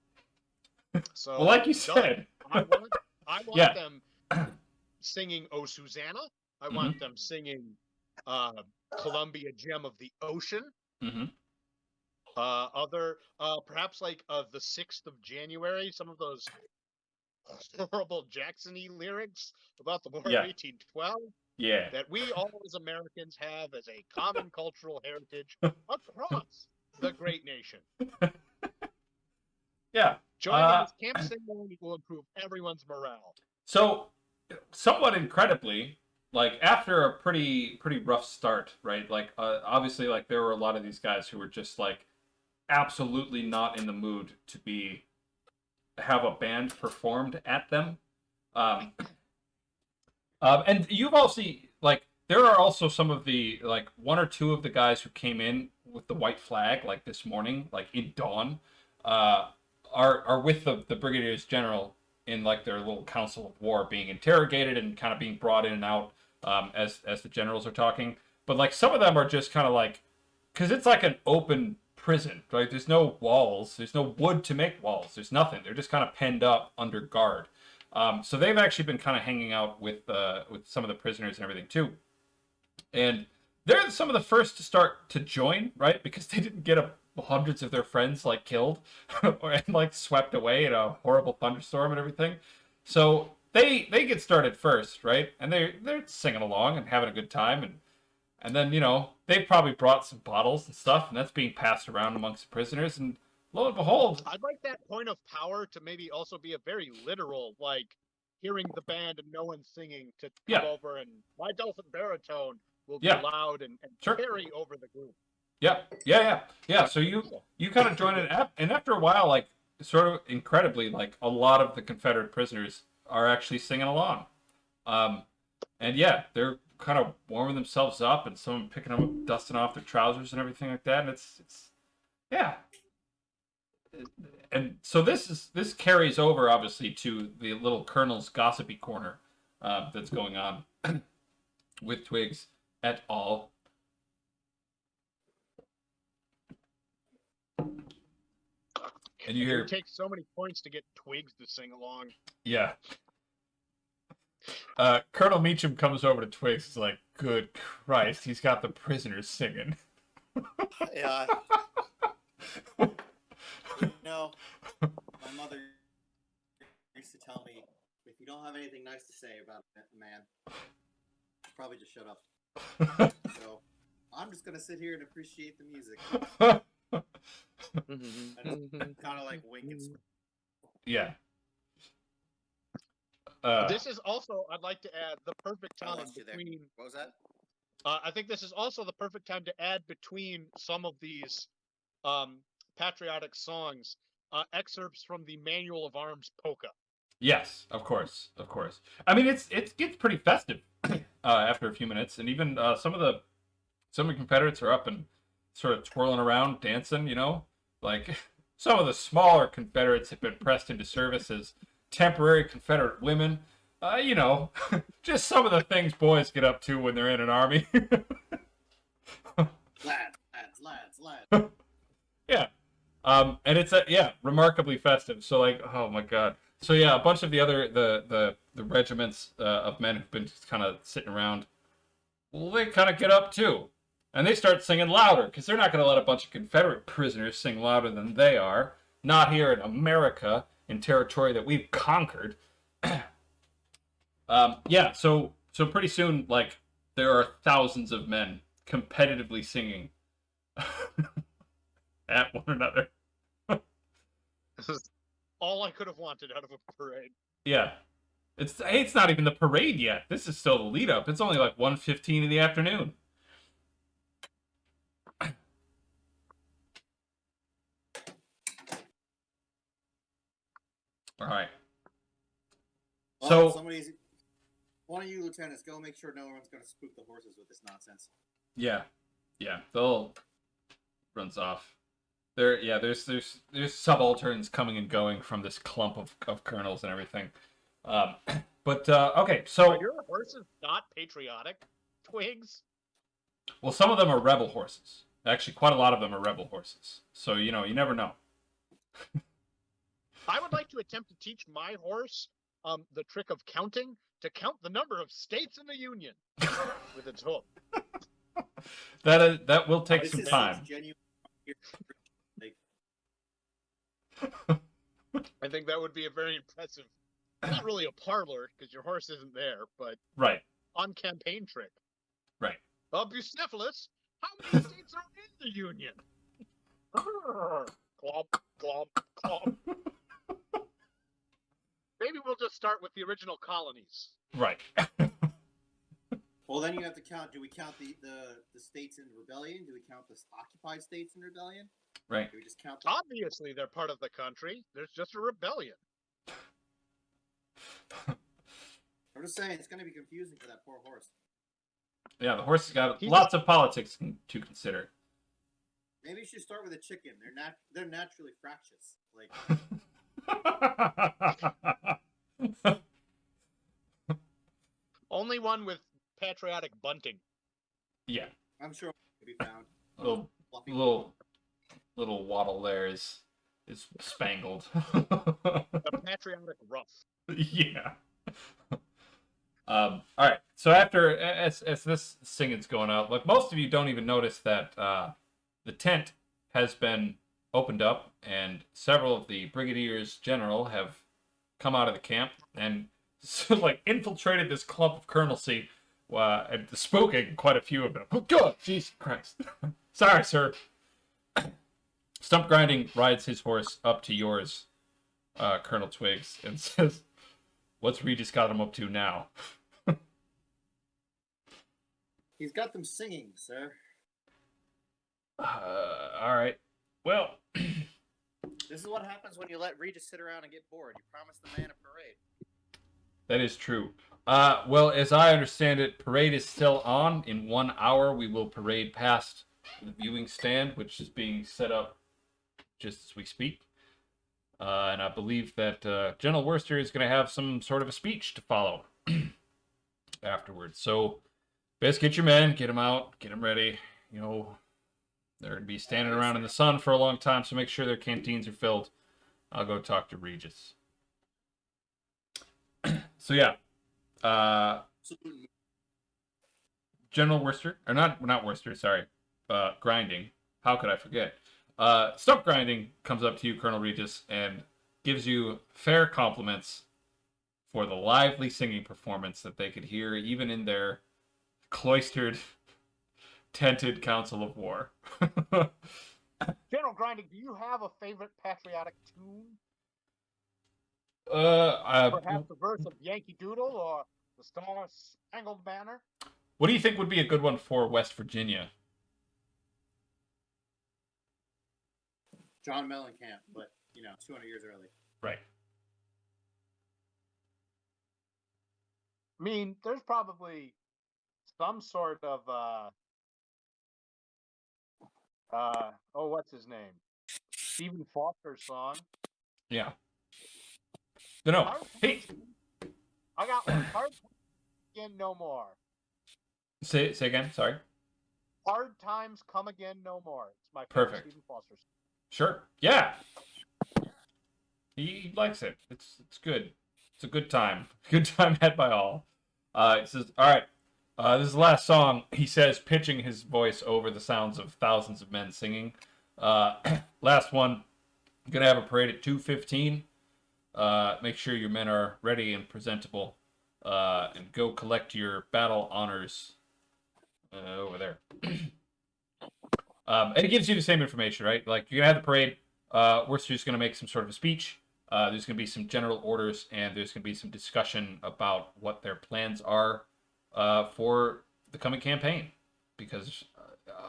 So,
Well, like you
done.
said.
I want
Yeah.
them singing "Oh Susanna." I want them singing "Columbia, Gem of the Ocean."
Mm-hmm.
Perhaps like the 6th of January. Some of those horrible Jackson-y lyrics about the War
Yeah.
of 1812.
Yeah.
That we all as Americans have as a common cultural heritage across the great nation.
Yeah.
Joining this camp sing-along will improve everyone's morale.
So, somewhat incredibly, like after a pretty rough start, right? Like obviously, like there were a lot of these guys who were just like absolutely not in the mood to have a band performed at them. And you've also like there are also some of the like 1 or 2 of the guys who came in with the white flag like this morning, like in dawn, are with the brigadiers general in like their little council of war, being interrogated and kind of being brought in and out as the generals are talking. But like some of them are just kind of like, because it's like an open prison, right? There's no walls, there's no wood to make walls, there's nothing. They're just kind of penned up under guard. So they've actually been kind of hanging out with some of the prisoners and everything too. And they're some of the first to start to join, right? Because they didn't get hundreds of their friends like killed and like swept away in a horrible thunderstorm and everything. So they get started first, right? And they're singing along and having a good time, and then they've probably brought some bottles and stuff, and that's being passed around amongst the prisoners, and lo and behold,
I'd like that point of power to maybe also be a very literal, like hearing the band and no one singing to come over, and my dulcet baritone will be loud and
Sure.
carry over the group.
Yeah. So you kind of join it, and after a while, like sort of incredibly, like a lot of the Confederate prisoners are actually singing along, and yeah, they're kind of warming themselves up, and some picking them up, dusting off their trousers and everything like that, and it's yeah. And so this carries over obviously to the little colonel's gossipy corner that's going on with Twigs et al. And you hear
it takes so many points to get Twigs to sing along.
Yeah. Colonel Meacham comes over to Twigs. He's like, "Good Christ, he's got the prisoners singing."
Yeah. My mother used to tell me, if you don't have anything nice to say about a man, probably just shut up. So I'm just gonna sit here and appreciate the music. I just kind of like wink and smile.
Yeah.
This is also, I'd like to add, the perfect time between.
What was that?
I think this is also the perfect time to add between some of these patriotic songs excerpts from the Manual of Arms polka.
Yes, of course. I mean, it gets pretty festive after a few minutes, and even some of the Confederates are up and sort of twirling around, dancing. Like some of the smaller Confederates have been pressed into service as temporary Confederate women. Just some of the things boys get up to when they're in an army.
lads.
Yeah. And it's remarkably festive. So like, oh my god. So yeah, a bunch of the other the regiments of men who've been just kind of sitting around, well, they kind of get up too, and they start singing louder because they're not going to let a bunch of Confederate prisoners sing louder than they are. Not here in America, in territory that we've conquered. So pretty soon, like, there are thousands of men competitively singing at one another.
This is all I could have wanted out of a parade.
Yeah. It's not even the parade yet. This is still the lead up. It's only like 1:15 in the afternoon. All right.
Well,
So
one of you lieutenants, go make sure no one's going to spook the horses with this nonsense.
yeah, they'll runs off. There's subalterns coming and going from this clump of colonels and everything. But okay, so
Are your horses not patriotic, Twigs?
well, some of them are rebel horses. Actually, quite a lot of them are rebel horses. So you never know.
I would like to attempt to teach my horse the trick of counting to count the number of states in the Union with its hoof.
That will take
This
some
is
time.
genuine. Like,
I think that would be a very impressive, not really a parlor because your horse isn't there, but
Right.
on campaign trick.
Right.
Bucephalus, how many states are in the Union? Clomp, clomp, clomp. Maybe we'll just start with the original colonies.
Right.
well, then you have to count. Do we count the states in rebellion? Do we count the occupied states in rebellion?
Right.
Do we just count?
Obviously, they're part of the country. There's just a rebellion.
I'm just saying it's going to be confusing for that poor horse.
Yeah, the horse has got
He's
lots of politics to consider.
Maybe you should start with a chicken. They're naturally fractious. Like
Only one with patriotic bunting.
Yeah.
I'm sure it can be found.
Little waddle there is spangled.
A patriotic ruff.
Yeah. All right. So after as this singing's going out, like most of you don't even notice that the tent has been opened up, and several of the brigadiers general have come out of the camp and like infiltrated this clump of colonelcy, and spooking quite a few of them. Oh God, Jesus Christ! Sorry, sir. Stump Grinding rides his horse up to yours, Colonel Twigs, and says, "What's Regis got him up to now?"
He's got them singing, sir.
All right. Well,
This is what happens when you let Regis sit around and get bored. You promise the man a parade.
that is true. Well, as I understand it, parade is still on. In 1 hour, we will parade past the viewing stand, which is being set up just as we speak. And I believe that General Wurster is going to have some sort of a speech to follow afterwards. So, best get your men, get them out, get them ready. You know, they're going to be standing around in the sun for a long time, so make sure their canteens are filled. I'll go talk to Regis. So, yeah. General Wurster, or not Wurster, sorry. Grinding. How could I forget? Stump Grinding comes up to you, Colonel Regis, and gives you fair compliments for the lively singing performance that they could hear even in their cloistered, tented council of war.
General Grinding, do you have a favorite patriotic tune? Perhaps a verse of Yankee Doodle or the Star Spangled Banner?
What do you think would be a good one for West Virginia?
John Mellencamp, but 200 years early.
Right.
I mean, there's probably some sort of what's his name? Stephen Foster song.
Yeah. No. Hey.
I got one. Hard again, no more.
Say again. Sorry.
Hard times come again, no more. It's my favorite
Perfect.
Stephen Foster song.
Sure. Yeah. He likes it. It's good. It's a good time. Good time had by all. It says, all right. This is the last song. He says, pitching his voice over the sounds of thousands of men singing. Last one. I'm gonna have a parade at 2:15. Make sure your men are ready and presentable. And go collect your battle honors over there. And it gives you the same information, right? Like, you're going to have the parade. Worcester's going to make some sort of a speech. There's going to be some general orders, and there's going to be some discussion about what their plans are for the coming campaign. Because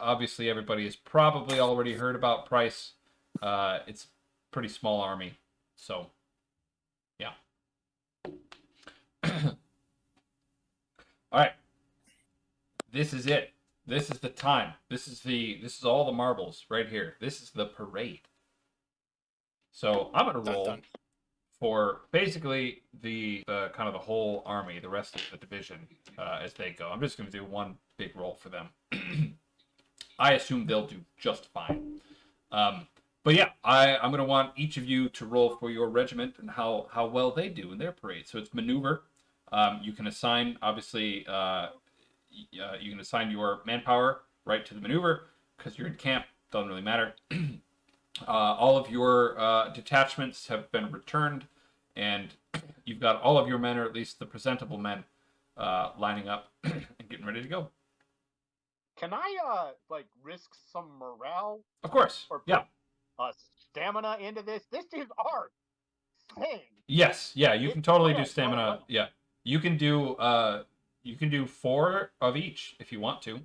obviously everybody has probably already heard about Price. It's a pretty small army. So, Yeah. All right. This is it. This is the time. This is all the marbles right here. This is the parade. So I'm gonna
Dun,
roll
dun.
for basically the kind of the whole army, the rest of the division as they go. I'm just gonna do one big roll for them. I assume they'll do just fine. But yeah, I'm going to want each of you to roll for your regiment and how well they do in their parade. So it's maneuver. You can assign, obviously, you can assign your manpower right to the maneuver because you're in camp. Doesn't really matter. All of your detachments have been returned, and you've got all of your men, or at least the presentable men, lining up and getting ready to go.
Can I like risk some morale
Of course.
or
Yeah.
stamina into this? This is our thing.
Yes. Yeah. You
It-
can totally
go
do
ahead,
stamina. Yeah. You can do 4 of each if you want to.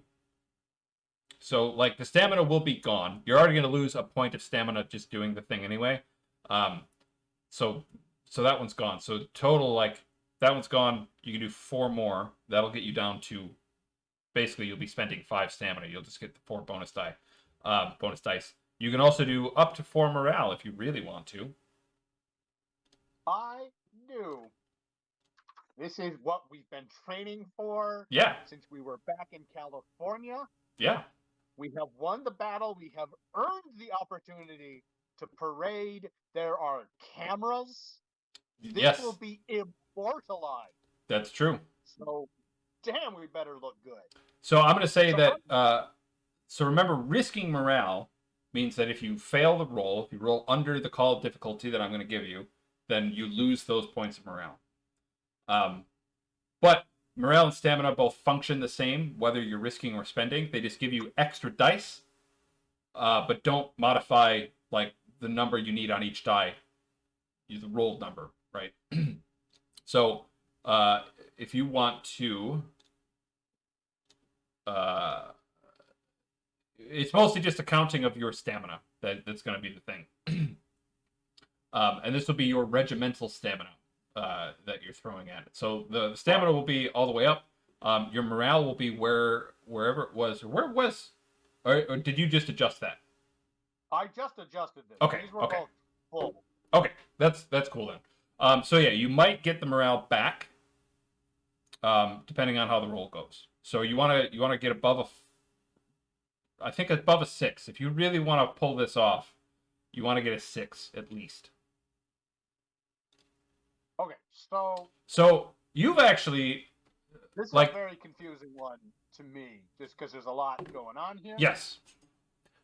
So like the stamina will be gone. You're already going to lose a point of stamina just doing the thing anyway. So that one's gone. So total, like, that one's gone. You can do 4 more. That'll get you down to, basically you'll be spending 5 stamina. You'll just get the 4 bonus dice. You can also do up to 4 morale if you really want to.
I knew. This is what we've been training for
Yeah.
since we were back in California.
Yeah.
We have won the battle. We have earned the opportunity to parade. There are cameras. This
Yes.
will be immortalized.
That's true.
So, damn, we better look good.
So I'm going to say
So
that, so remember, risking morale means that if you fail the roll, if you roll under the call of difficulty that I'm going to give you, then you lose those points of morale. But morale and stamina both function the same, whether you're risking or spending. They just give you extra dice, but don't modify like the number you need on each die, the rolled number, right? So if you want to, it's mostly just a counting of your stamina that's going to be the thing. And this will be your regimental stamina that you're throwing at it. So the stamina will be all the way up. Your morale will be wherever it was. Or did you just adjust that?
I just adjusted this.
Okay,
These were
okay.
both full.
Okay, that's cool then. So yeah, you might get the morale back, depending on how the roll goes. So you want to get above I think above a 6. If you really want to pull this off, you want to get a 6 at least.
Okay,
So you've actually,
this is
like,
a very confusing one to me, just because there's a lot going on here.
yes.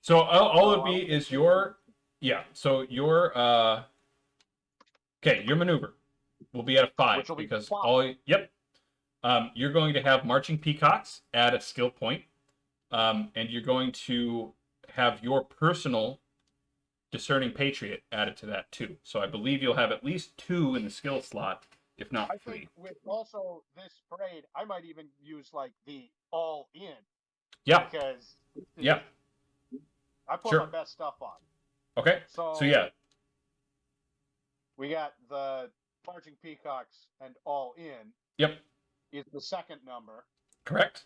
So all it would be is your, so your, okay, your maneuver will be at a 5
Which will be
because
5.
you're going to have marching peacocks at a skill point, and you're going to have your personal discerning patriot added to that too. So I believe you'll have at least 2 in the skill slot, if not
I
3.
think with also this parade, I might even use like the all in.
Yeah.
Because
Yeah.
I put
Sure.
my best stuff on.
Okay.
So
yeah.
we got the marching peacocks and all in
Yep.
is the second number.
Correct.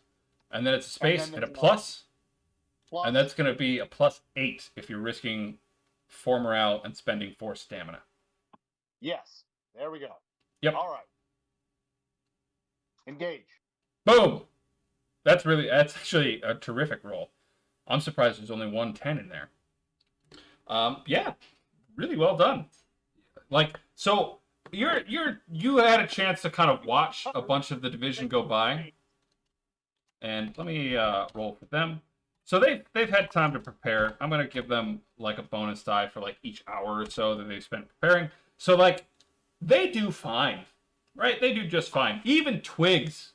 And then it's a space
then
and a
there's
plus,
Plus,
and that's going to be a +8 if you're risking 4 morale and spending 4 stamina.
yes. There we go.
Yep.
All right. Engage.
Boom. That's actually a terrific roll. I'm surprised there's only 1 10 in there. Yeah, really well done. Like, so you had a chance to kind of watch a bunch of the division go by, and let me roll for them. So they've had time to prepare. I'm gonna give them like a bonus die for like each hour or so that they've spent preparing. So like they do fine, right? They do just fine. Even Twigs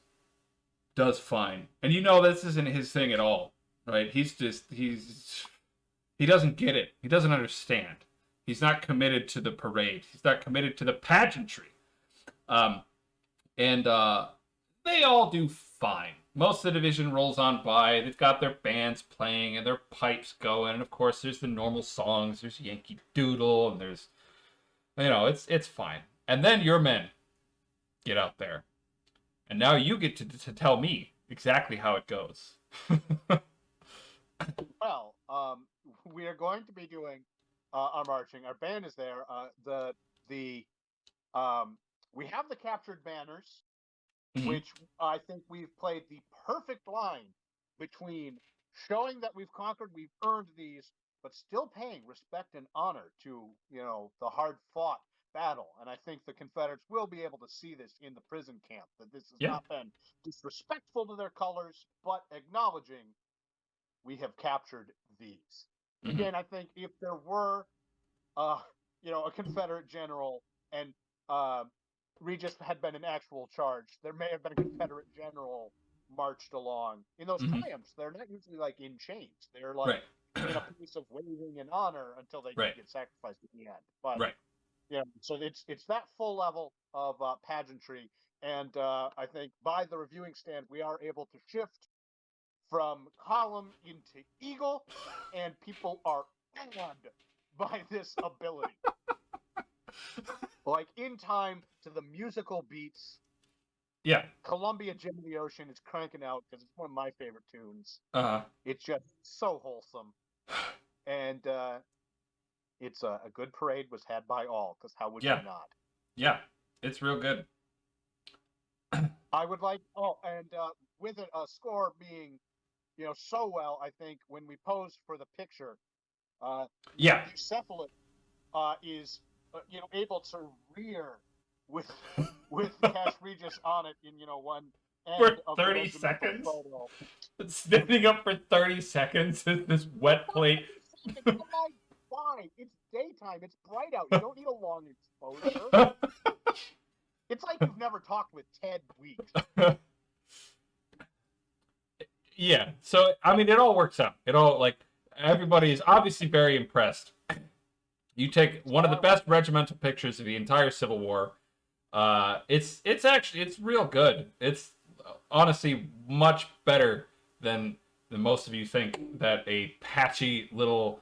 does fine, and you know this isn't his thing at all, right? He doesn't get it. He doesn't understand. He's not committed to the parade. He's not committed to the pageantry. And they all do fine. Most of the division rolls on by. They've got their bands playing and their pipes going. And of course, there's the normal songs. There's Yankee Doodle, and there's, it's fine. And then your men get out there. And now you get to tell me exactly how it goes.
Well, we are going to be doing our marching. Our band is there. We have the captured banners,
Mhm.
which I think we've played the perfect line between showing that we've conquered, we've earned these, but still paying respect and honor to, the hard fought battle. And I think the Confederates will be able to see this in the prison camp, that this has
Yeah.
not been disrespectful to their colors, but acknowledging we have captured these.
Mhm.
Again, I think if there were, a Confederate general and Regis had been an actual charge, there may have been a Confederate general marched along. In those
Mhm.
triumphs, they're not usually like in chains. They're like
Right.
in a place of waving and honor until they
Right.
get sacrificed at the end. But
Right.
so it's that full level of pageantry, and I think by the reviewing stand we are able to shift from column into eagle, and people are awed by this ability. Like in time to the musical beats,
Yeah.
Columbia Gem of the Ocean is cranking out because it's one of my favorite tunes.
Uh-huh.
It's just so wholesome, and it's a good parade was had by all. Because how would
Yeah.
you not?
Yeah. It's real good.
I would like and with it, a score being so well. I think when we posed for the picture,
Yeah.
Bucephalus is able to rear with Cash Regis on it in one end
For
of the
30
regimental
seconds?
photo.
Standing up for 30 seconds is this wet plate.
Fine. It's daytime. It's bright out. You don't need a long exposure. It's like you've never talked with Ted Weeks.
Yeah. So, I mean, it all works out. It all, like, everybody is obviously very impressed. You take one of the best regimental pictures of the entire Civil War. It's real good. It's honestly much better than most of you think that a patchy little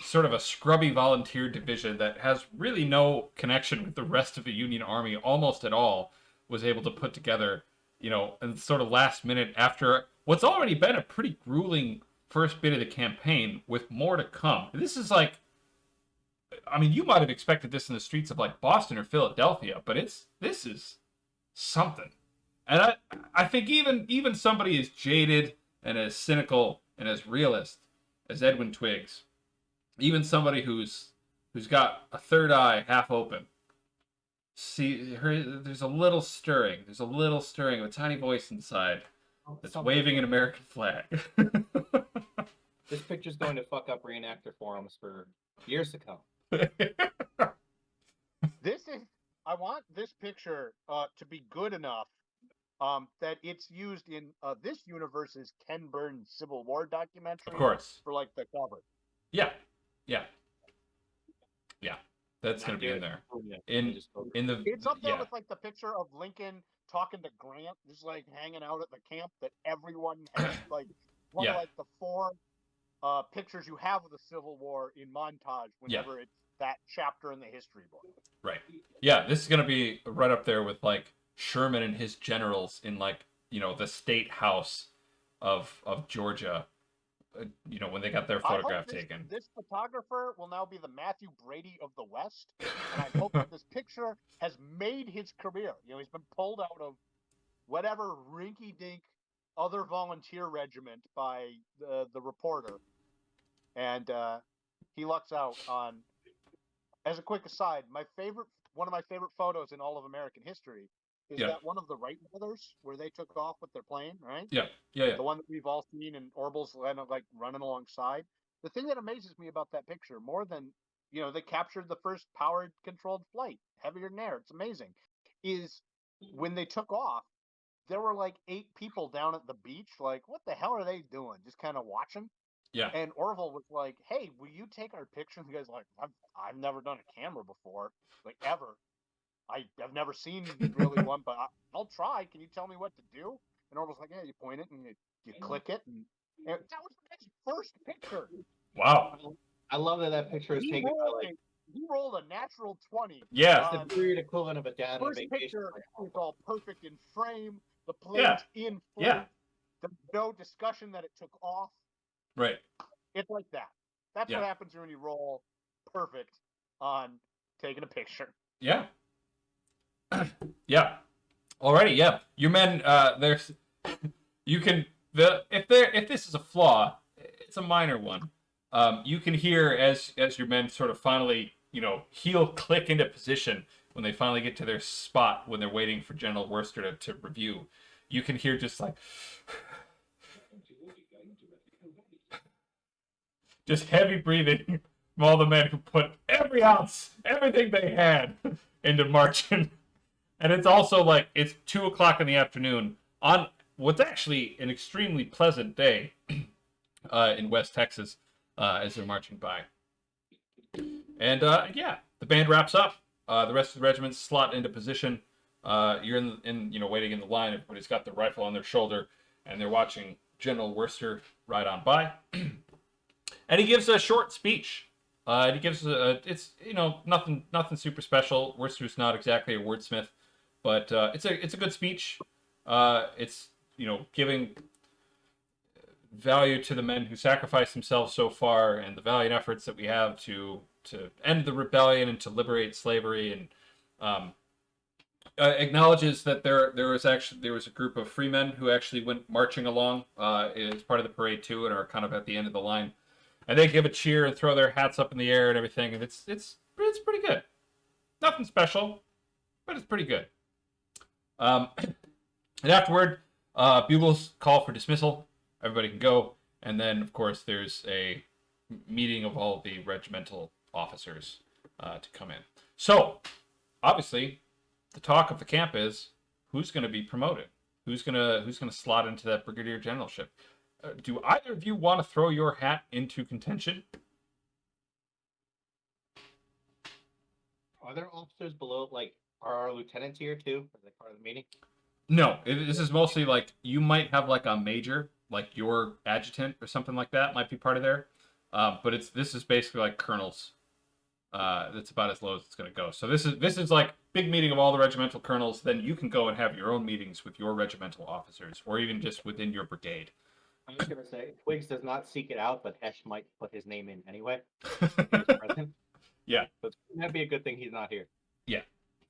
sort of a scrubby volunteer division that has really no connection with the rest of the Union Army almost at all was able to put together, in sort of last minute after what's already been a pretty grueling first bit of the campaign with more to come. This is like, I mean, you might have expected this in the streets of like Boston or Philadelphia, but this is something. And I think even somebody as jaded and as cynical and as realist as Edwin Twiggs, even somebody who's got a third eye half open, there's a little stirring. There's a little stirring of a tiny voice inside that's waving an American flag.
This picture's going to fuck up reenactor forums for years to come.
I want this picture to be good enough that it's used in this universe's Ken Burns Civil War documentary.
Of course.
For like the cover.
Yeah. That's gonna be in there. In the
It's up there with like the picture of Lincoln talking to Grant, just like hanging out at the camp that everyone has like one of like the 4 pictures you have of the Civil War in montage whenever it's that chapter in the history book.
Right. Yeah, this is gonna be right up there with like Sherman and his generals in like the state house of Georgia. When they got their photograph taken.
This photographer will now be the Matthew Brady of the West, and I hope that this picture has made his career. He's been pulled out of whatever rinky-dink other volunteer regiment by the reporter, and he lucks out on. As a quick aside, one of my favorite photos in all of American history is that one of the Wright brothers where they took off with their plane, right?
Yeah.
The one that we've all seen and Orbel's kind of like running alongside. The thing that amazes me about that picture, more than, they captured the first powered controlled flight, heavier than air, it's amazing, is when they took off, there were like 8 people down at the beach, like, what the hell are they doing? Just kind of watching.
Yeah.
And Orville was like, hey, will you take our picture? And the guy's like, I've never done a camera before, like ever. I've never seen really one, but I'll try. Can you tell me what to do? And Orville's like, yeah, you point it and you click it. And that was his first picture.
Wow.
I love that picture is taken by like
You rolled a natural 20.
Yeah.
It's the period equivalent of a dad on
First
vacation.
picture is all perfect in frame. The
Yeah.
plane's in flight.
Yeah.
There's no discussion that it took off.
Right.
It's like that. That's
Yeah.
what happens when you roll perfect on taking a picture.
Yeah. Yeah. Alrighty. Yeah. Your men. There's. You can. If this is a flaw, it's a minor one. You can hear as your men sort of finally, heel click into position when they finally get to their spot when they're waiting for General Wurster to review. You can hear just like just heavy breathing from all the men who put every ounce, everything they had into marching. And it's also like it's 2:00 in the afternoon on what's actually an extremely pleasant day in West Texas as they're marching by. And yeah, the band wraps up. The rest of the regiments slot into position. You're in waiting in the line. Everybody's got their rifle on their shoulder, and they're watching General Wurster ride on by. And he gives a short speech. He gives it's nothing super special. Worcester's not exactly a wordsmith, but it's a good speech. It's giving value to the men who sacrificed themselves so far and the valiant efforts that we have to end the rebellion and to liberate slavery, and acknowledges that there was a group of freemen who actually went marching along as part of the parade too and are kind of at the end of the line, and they give a cheer and throw their hats up in the air and everything, and it's pretty good. Nothing special, but it's pretty good. And afterward, bugles call for dismissal. Everybody can go, and then of course there's a meeting of all the regimental officers to come in. So obviously, the talk of the camp is who's going to be promoted, who's going to slot into that brigadier generalship. Do either of you want to throw your hat into contention?
Are there officers below? Like, are our lieutenants here too? Are they part of the meeting?
No, this is mostly like you might have like a major, like your adjutant or something like that might be part of there. But this is basically like colonels. That's about as low as it's going to go. So this is like big meeting of all the regimental colonels. Then you can go and have your own meetings with your regimental officers, or even just within your brigade.
I was gonna say Twiggs does not seek it out, but Hesh might put his name in anyway. If he's present.
Yeah.
So that'd be a good thing he's not here.
Yeah.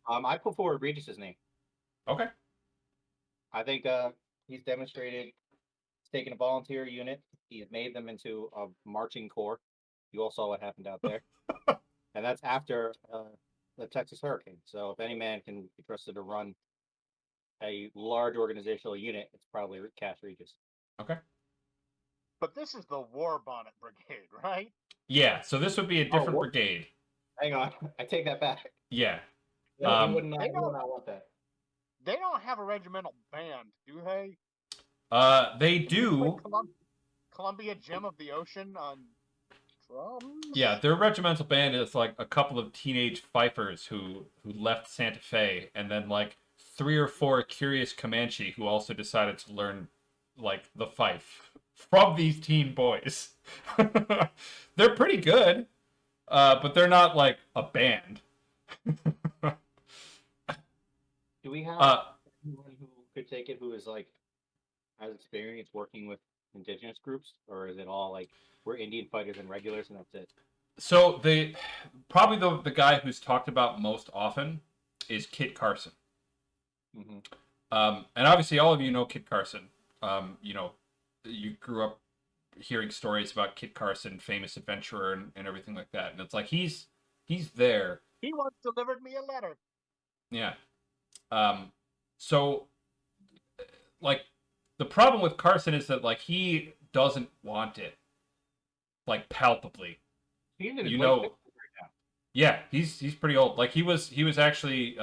I put forward Regis's name.
Okay.
I think he's demonstrated he's taken a volunteer unit. He's made them into a marching corps. You all saw what happened out there. And that's after the Texas hurricane. So if any man can be trusted to run a large organizational unit, it's probably Cash Regis.
Okay.
But this is the War Bonnet Brigade, right?
Yeah. So this would be a different
what?
brigade.
Hang on, I take that back.
Yeah.
He would not want that.
They don't have a regimental band, do they?
They do.
Like Columbia Gem of the Ocean on drums?
Yeah, their regimental band is like a couple of teenage fifers who left Santa Fe, and then like 3 or 4 curious Comanche who also decided to learn like the fife from these teen boys. They're pretty good, but they're not like a band.
Do we have anyone who could take it who is like has experience working with indigenous groups, or is it all like we're Indian fighters and regulars and that's it?
So probably the guy who's talked about most often is Kit Carson.
Mm-hmm.
And obviously all of you know Kit Carson. You grew up hearing stories about Kit Carson, famous adventurer and everything like that. And it's like he's there.
He once delivered me a letter.
Yeah. So like the problem with Carson is that like he doesn't want it. Like palpably.
He's in his
You
late
know,
50s right now.
yeah, he's pretty old. Like he was actually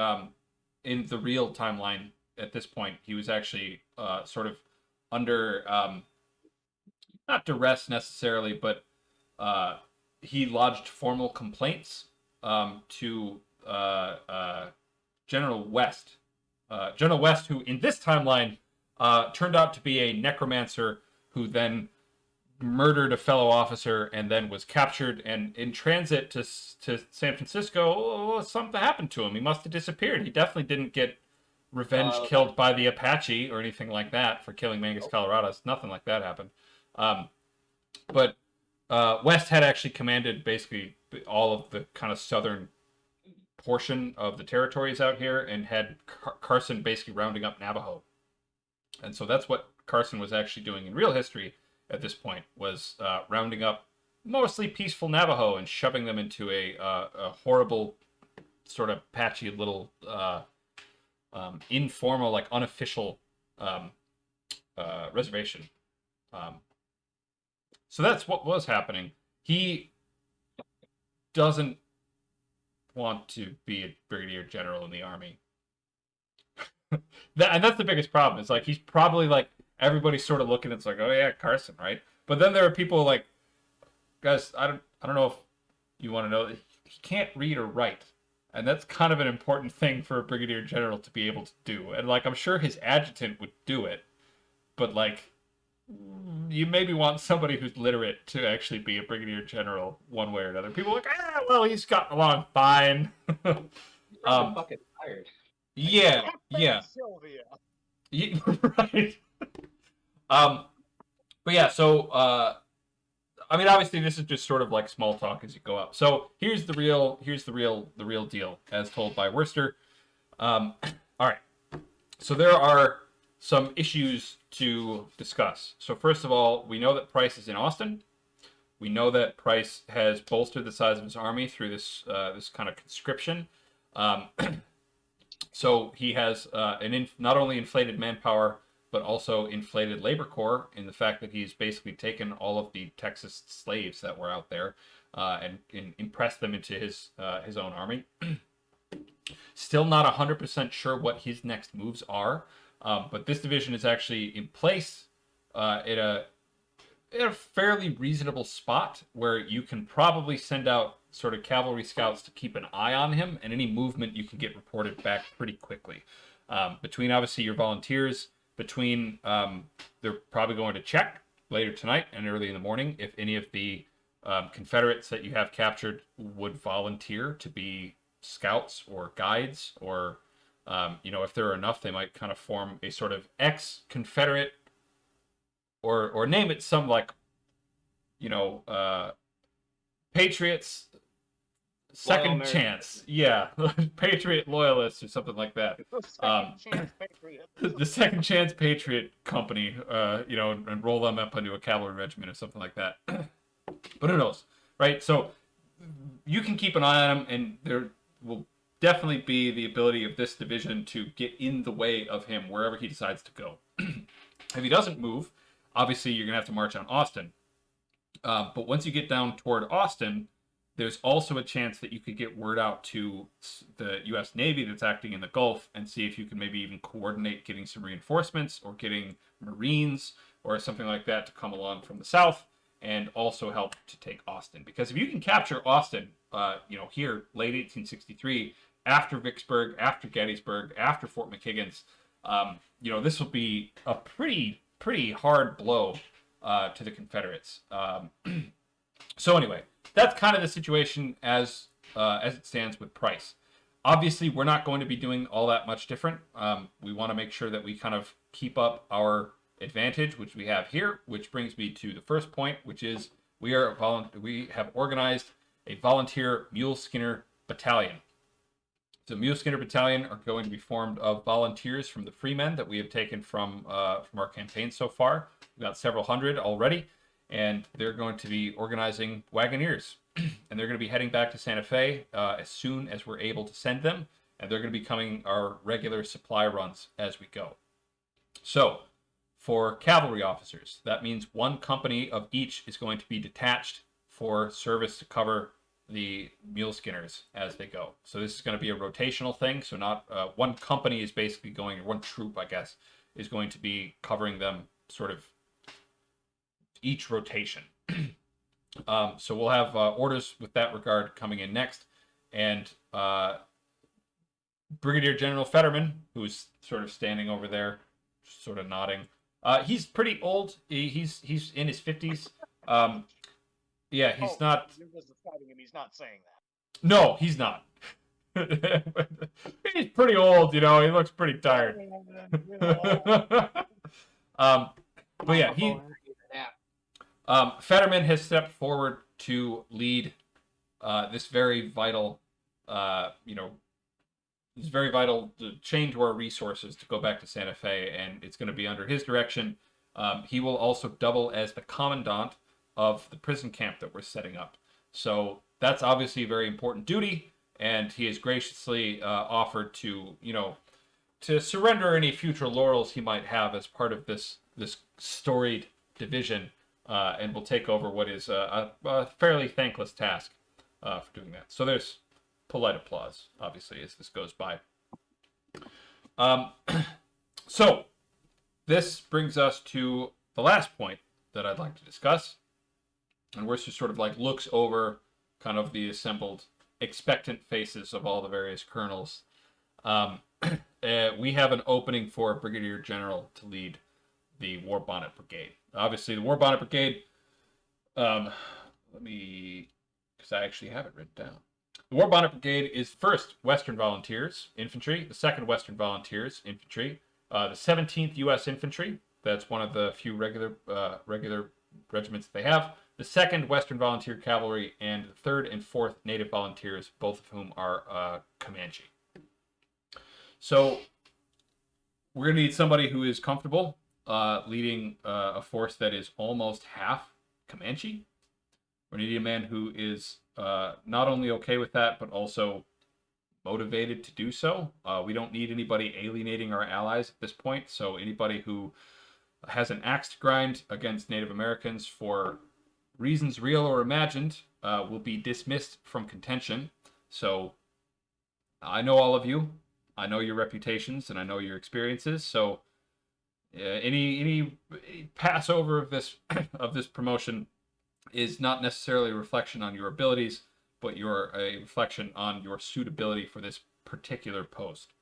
in the real timeline at this point. He was actually sort of under not duress necessarily, but he lodged formal complaints to General West. General West, who in this timeline turned out to be a necromancer who then murdered a fellow officer and then was captured and in transit to San Francisco. Oh, something happened to him. He must have disappeared. He definitely didn't get revenge killed by the Apache or anything like that for killing Mangus Colorados. Nothing like that happened. But West had actually commanded basically all of the kind of southern portion of the territories out here and had Carson basically rounding up Navajo. And so that's what Carson was actually doing in real history at this point, was rounding up mostly peaceful Navajo and shoving them into a horrible sort of patchy little informal, like unofficial reservation. So that's what was happening. He doesn't want to be a brigadier general in the army. And that's the biggest problem. It's like he's probably like everybody's sort of looking. It's like, oh yeah, Carson, right? But then there are people like, guys, I don't know if you want to know, he can't read or write, and that's kind of an important thing for a brigadier general to be able to do. And like, I'm sure his adjutant would do it, but like, you maybe want somebody who's literate to actually be a brigadier general one way or another. People are like, well, he's gotten along fine.
Fucking tired.
Yeah.
Sylvia.
Yeah, right. But yeah, so I mean, obviously, this is just sort of like small talk as you go up. So here's the real deal, as told by Wurster. All right. So there are some issues to discuss. So first of all, we know that Price is in Austin. We know that Price has bolstered the size of his army through this this kind of conscription. So he has not only inflated manpower, but also inflated labor corps in the fact that he's basically taken all of the Texas slaves that were out there and impressed them into his own army. Still not 100% sure what his next moves are, but this division is actually in place in a fairly reasonable spot where you can probably send out sort of cavalry scouts to keep an eye on him, and any movement you can get reported back pretty quickly. Between obviously your volunteers, between they're probably going to check later tonight and early in the morning if any of the Confederates that you have captured would volunteer to be scouts or guides, or if there are enough, they might kind of form a sort of ex-Confederate or name it some like Patriots second chance, yeah, Patriot loyalists or something like that. The second chance Patriot Company, and roll them up into a cavalry regiment or something like that. But who knows, right? So you can keep an eye on him, and there will definitely be the ability of this division to get in the way of him wherever he decides to go. If he doesn't move, obviously you're gonna have to march on Austin. But once you get down toward Austin, there's also a chance that you could get word out to the U.S. Navy that's acting in the Gulf and see if you can maybe even coordinate getting some reinforcements or getting Marines or something like that to come along from the south and also help to take Austin. Because if you can capture Austin, here, late 1863, after Vicksburg, after Gettysburg, after Fort McHiggins, this will be a pretty hard blow to the Confederates. So anyway, that's kind of the situation as it stands with Price. Obviously, we're not going to be doing all that much different. We want to make sure that we kind of keep up our advantage, which we have here, which brings me to the first point, which is we have organized a volunteer mule skinner battalion. The mule skinner battalion are going to be formed of volunteers from the freemen that we have taken from our campaign so far. We've got several hundred already, and they're going to be organizing wagoneers. And they're going to be heading back to Santa Fe as soon as we're able to send them, and they're going to be coming our regular supply runs as we go. So, for cavalry officers, that means one company of each is going to be detached for service to cover the mule skinners as they go. So this is going to be a rotational thing. So not one company is basically going, one troop, I guess, is going to be covering them sort of each rotation. So we'll have orders with that regard coming in next. And Brigadier General Fetterman, who's sort of standing over there, sort of nodding. He's pretty old. He's in his 50s. Yeah, he's not.
You're just describing him. He's not saying that.
No, he's not. He's pretty old, you know. He looks pretty tired. But yeah, Fetterman has stepped forward to lead this very vital, this very vital chain to our resources to go back to Santa Fe, and it's going to be under his direction. He will also double as the commandant of the prison camp that we're setting up. So that's obviously a very important duty, and he has graciously offered to, to surrender any future laurels he might have as part of this storied division, and will take over what is a fairly thankless task for doing that. So there's polite applause, obviously, as this goes by. So this brings us to the last point that I'd like to discuss. And Wurster sort of like looks over kind of the assembled expectant faces of all the various colonels. We have an opening for a brigadier general to lead the War Bonnet Brigade. Obviously, the War Bonnet Brigade, let me, because I actually have it written down. The War Bonnet Brigade is 1st Western Volunteers Infantry, the 2nd Western Volunteers Infantry, the 17th U.S. Infantry. That's one of the few regular regiments that they have. The 2nd Western Volunteer Cavalry, and the 3rd and 4th Native Volunteers, both of whom are Comanche. So we're going to need somebody who is comfortable leading a force that is almost half Comanche. We're going to need a man who is not only okay with that, but also motivated to do so. We don't need anybody alienating our allies at this point, so anybody who has an axe to grind against Native Americans for reasons real or imagined will be dismissed from contention. So I know all of you. I know your reputations and I know your experiences. So any passover of this of this promotion is not necessarily a reflection on your abilities, but a reflection on your suitability for this particular post.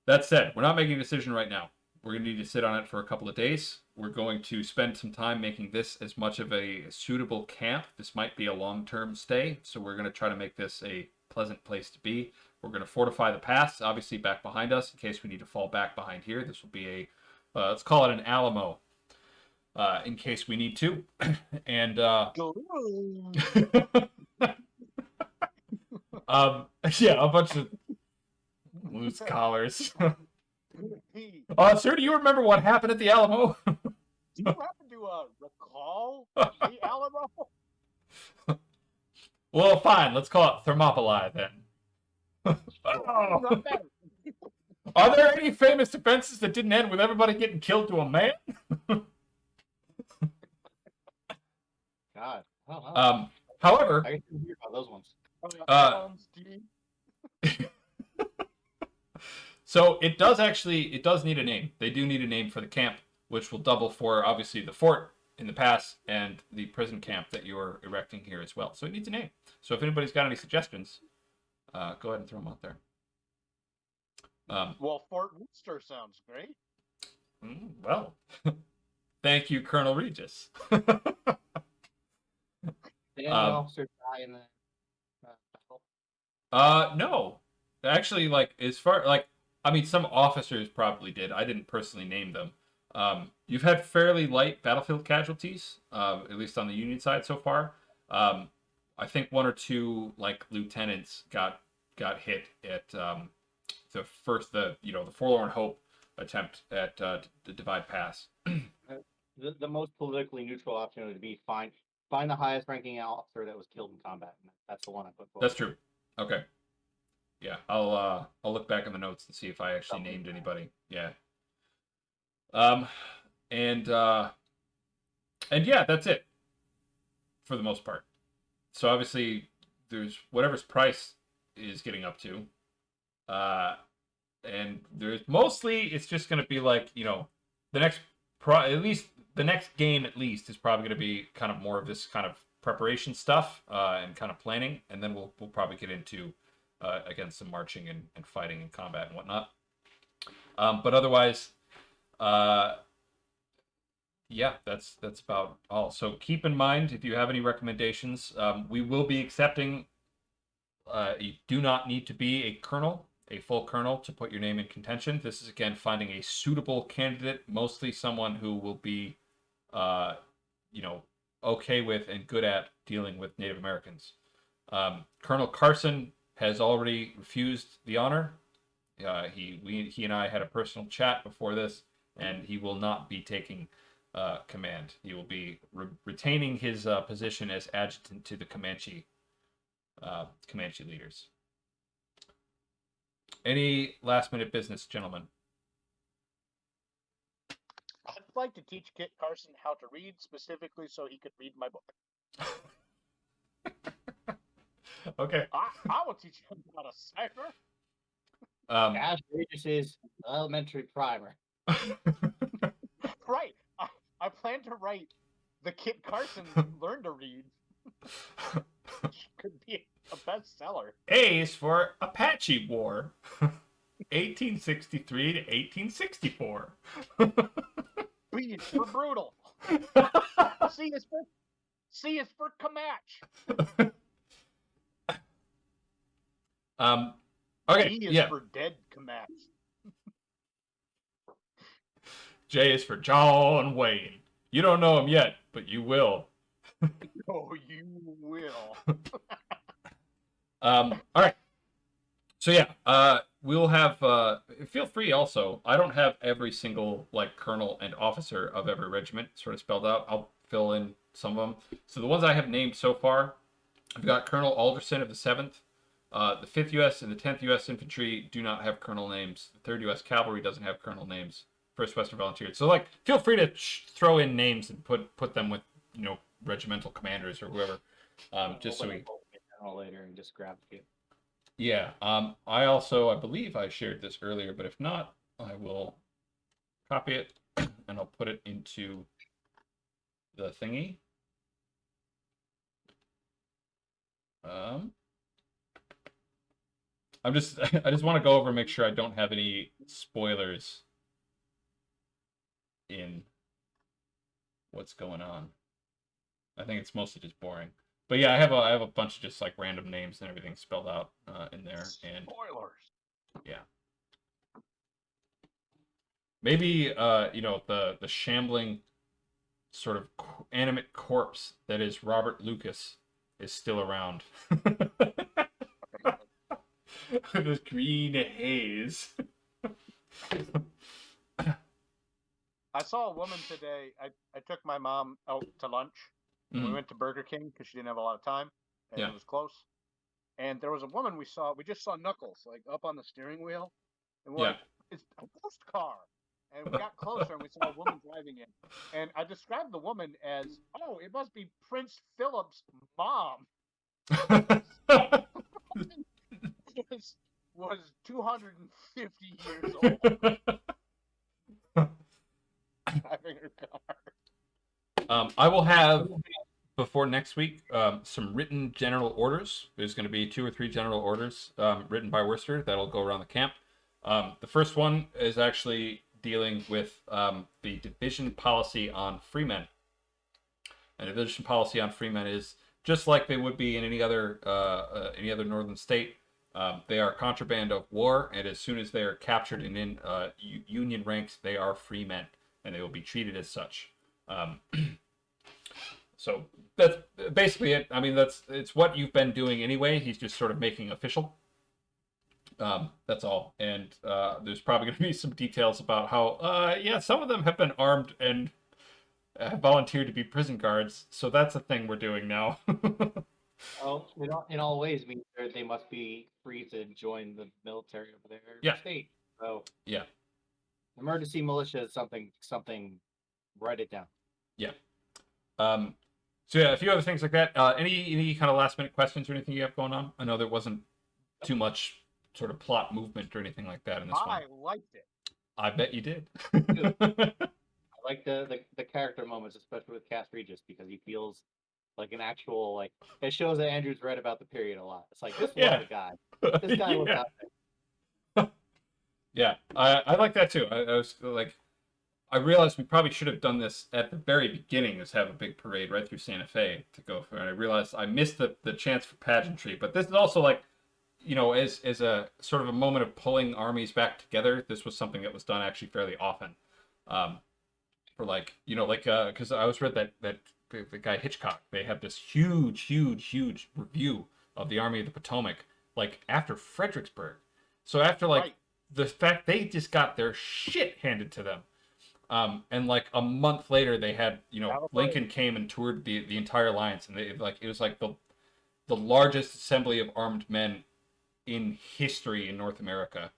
That said, we're not making a decision right now. We're going to need to sit on it for a couple of days. We're going to spend some time making this as much of a suitable camp. This might be a long-term stay, so we're going to try to make this a pleasant place to be. We're going to fortify the pass, obviously back behind us, in case we need to fall back behind here. This will be a, let's call it an Alamo, in case we need to. And yeah, a bunch of loose collars. Sir, do you remember what happened at the Alamo?
Do you happen to recall the Alamo?
Well, fine. Let's call it Thermopylae then.
Not better.
Are there any famous defenses that didn't end with everybody getting killed to a man?
God. Oh,
However,
I can hear about those ones.
So it does need a name. They do need a name for the camp, which will double for obviously the fort in the pass and the prison camp that you're erecting here as well. So it needs a name. So if anybody's got any suggestions, go ahead and throw them out there.
Well, Fort Wurster sounds great.
Well, thank you, Colonel Regis.
Did any officer die in the battle?
No. Actually, some officers probably did. I didn't personally name them. You've had fairly light battlefield casualties, at least on the Union side so far. I think one or two lieutenants got hit at the forlorn hope attempt at the Divide Pass.
The most politically neutral option would be find the highest ranking officer that was killed in combat. That's the one I put forward.
That's true. Okay. Yeah, I'll look back in the notes and see if I actually named anybody. Yeah. And yeah, that's it for the most part. So obviously there's whatever's Price is getting up to. And there's mostly it's just going to be the next at least the next game at least is probably going to be kind of more of this kind of preparation stuff and kind of planning, and then we'll probably get into again some marching and fighting and combat and whatnot. But otherwise, Yeah, that's about all. So keep in mind, if you have any recommendations, we will be accepting. You do not need to be a colonel, a full colonel, to put your name in contention. This is again finding a suitable candidate, mostly someone who will be, uh, you know, okay with and good at dealing with Native Americans. Colonel Carson has already refused the honor. He and I had a personal chat before this, and he will not be taking command. He will be retaining his position as adjutant to the Comanche leaders. Any last minute business, gentlemen?
I'd like to teach Kit Carson how to read, specifically so he could read my book.
Okay.
I will teach him how to cipher.
Cash Regis' elementary primer.
Right. I plan to write the Kit Carson Learn to Read. Could be a bestseller.
A is for Apache War, 1863 to 1864.
B is for brutal. C is for Comanche.
Okay.
D is
Yeah.
for dead Comanche.
J is for John Wayne. You don't know him yet, but you will.
Oh, you will.
All right. So yeah, we'll have. Feel free. Also, I don't have every single like colonel and officer of every regiment sort of spelled out. I'll fill in some of them. So the ones I have named so far, I've got Colonel Alderson of the 7th. The 5th U.S. and the 10th U.S. Infantry do not have colonel names. The 3rd U.S. Cavalry doesn't have colonel names. 1st Western Volunteers. So like, feel free to throw in names and put them with regimental commanders or whoever, just so we.
Later and just grab a few.
Yeah. I believe I shared this earlier, but if not, I will copy it and I'll put it into the thingy. I just want to go over and make sure I don't have any spoilers in what's going on. I think it's mostly just boring. But yeah, I have a bunch of just like random names and everything spelled out in there. And
Spoilers.
yeah. Maybe the shambling sort of animate corpse that is Robert Lucas is still around. This green haze.
I saw a woman today. I took my mom out to lunch. And we
Mhm.
went to Burger King because she didn't have a lot of time, and
Yeah.
it was close. And there was a woman we just saw Knuckles like up on the steering wheel, and we're
Yeah.
like, it's a ghost car. And we got closer and we saw a woman driving it. And I described the woman as, oh, it must be Prince Philip's mom. was 250 years old driving her car.
I will have, before next week, some written general orders. There's going to be 2 or 3 general orders written by Wurster that'll go around the camp. The first one is actually dealing with the division policy on freemen. And the division policy on freemen is just like they would be in any other northern state. They are contraband of war, and as soon as they are captured and in Union ranks, they are free men, and they will be treated as such. So that's basically it. I mean, it's what you've been doing anyway. He's just sort of making official. That's all. And there's probably going to be some details about how, some of them have been armed and have volunteered to be prison guards. So that's a thing we're doing now.
Oh, in all ways, means they must be free to join the military of their state. So
yeah,
emergency militia is something. Write it down.
Yeah. So yeah, a few other things like that. Any kind of last minute questions or anything you have going on? I know there wasn't too much sort of plot movement or anything like that in this one.
I liked it.
I bet you did.
I like the character moments, especially with Cass Regis, because he feels like an actual, like, it shows that Andrew's read about the period a lot. It's like, this was the guy. This guy was out there.
Yeah, I like that too. I was like, I realized we probably should have done this at the very beginning, is have a big parade right through Santa Fe to go for. And I realized I missed the chance for pageantry. But this is also like, as a sort of a moment of pulling armies back together. This was something that was done actually fairly often. For because I always read that the guy Hitchcock, they had this huge review of the Army of the Potomac, like after Fredericksburg. So after
Right.
the fact they just got their shit handed to them. And like a month later, they had, Lincoln came and toured the entire alliance, and it was like the largest assembly of armed men in history in North America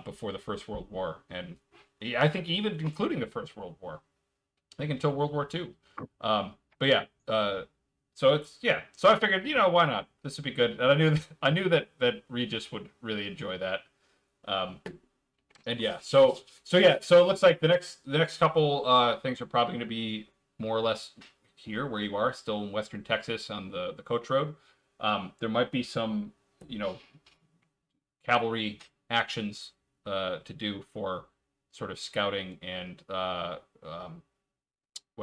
before the First World War, and I think even including the First World War, I think until World War II. But yeah, so so I figured, why not? This would be good, and I knew that Regis would really enjoy that. And yeah, so it looks like the next couple things are probably going to be more or less here where you are, still in Western Texas on the Coach Road. There might be some, cavalry actions to do for sort of scouting and what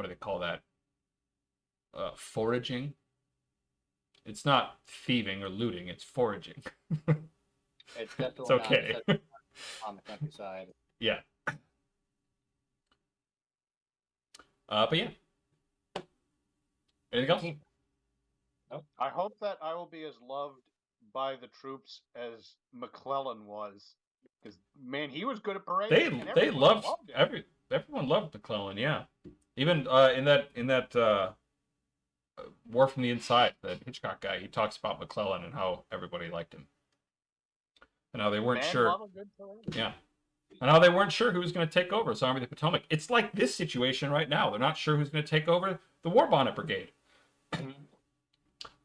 do they call that? Foraging. It's not thieving or looting; it's foraging.
It's definitely
It's okay.
not on the countryside.
Yeah. But yeah. Anything else?
I hope that I will be as loved by the troops as McClellan was, because man, he was good at parades.
They
and
they
everyone
loved
him.
everyone loved McClellan. Yeah. Even in that War from the Inside, the Hitchcock guy, he talks about McClellan and how everybody liked him, and how they weren't
Man,
sure.
love a good parade.
Yeah. And how they weren't sure who was going to take over as Army of the Potomac. It's like this situation right now. They're not sure who's going to take over the War Bonnet Brigade.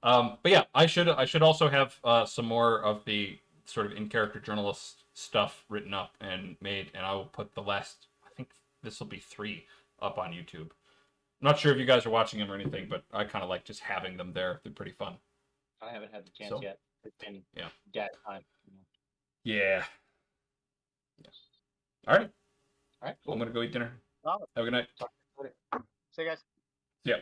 But yeah, I should also have some more of the sort of in-character journalist stuff written up and made, and I will put the last, I think this will be 3 up on YouTube. I'm not sure if you guys are watching them or anything, but I kind of like just having them there. They're pretty fun.
I haven't had the chance
So?
yet. It's been
Yeah.
dad time.
Yeah. All right.
All right.
I'm going to go eat dinner.
Solid.
Have a good night.
See you guys.
Yeah.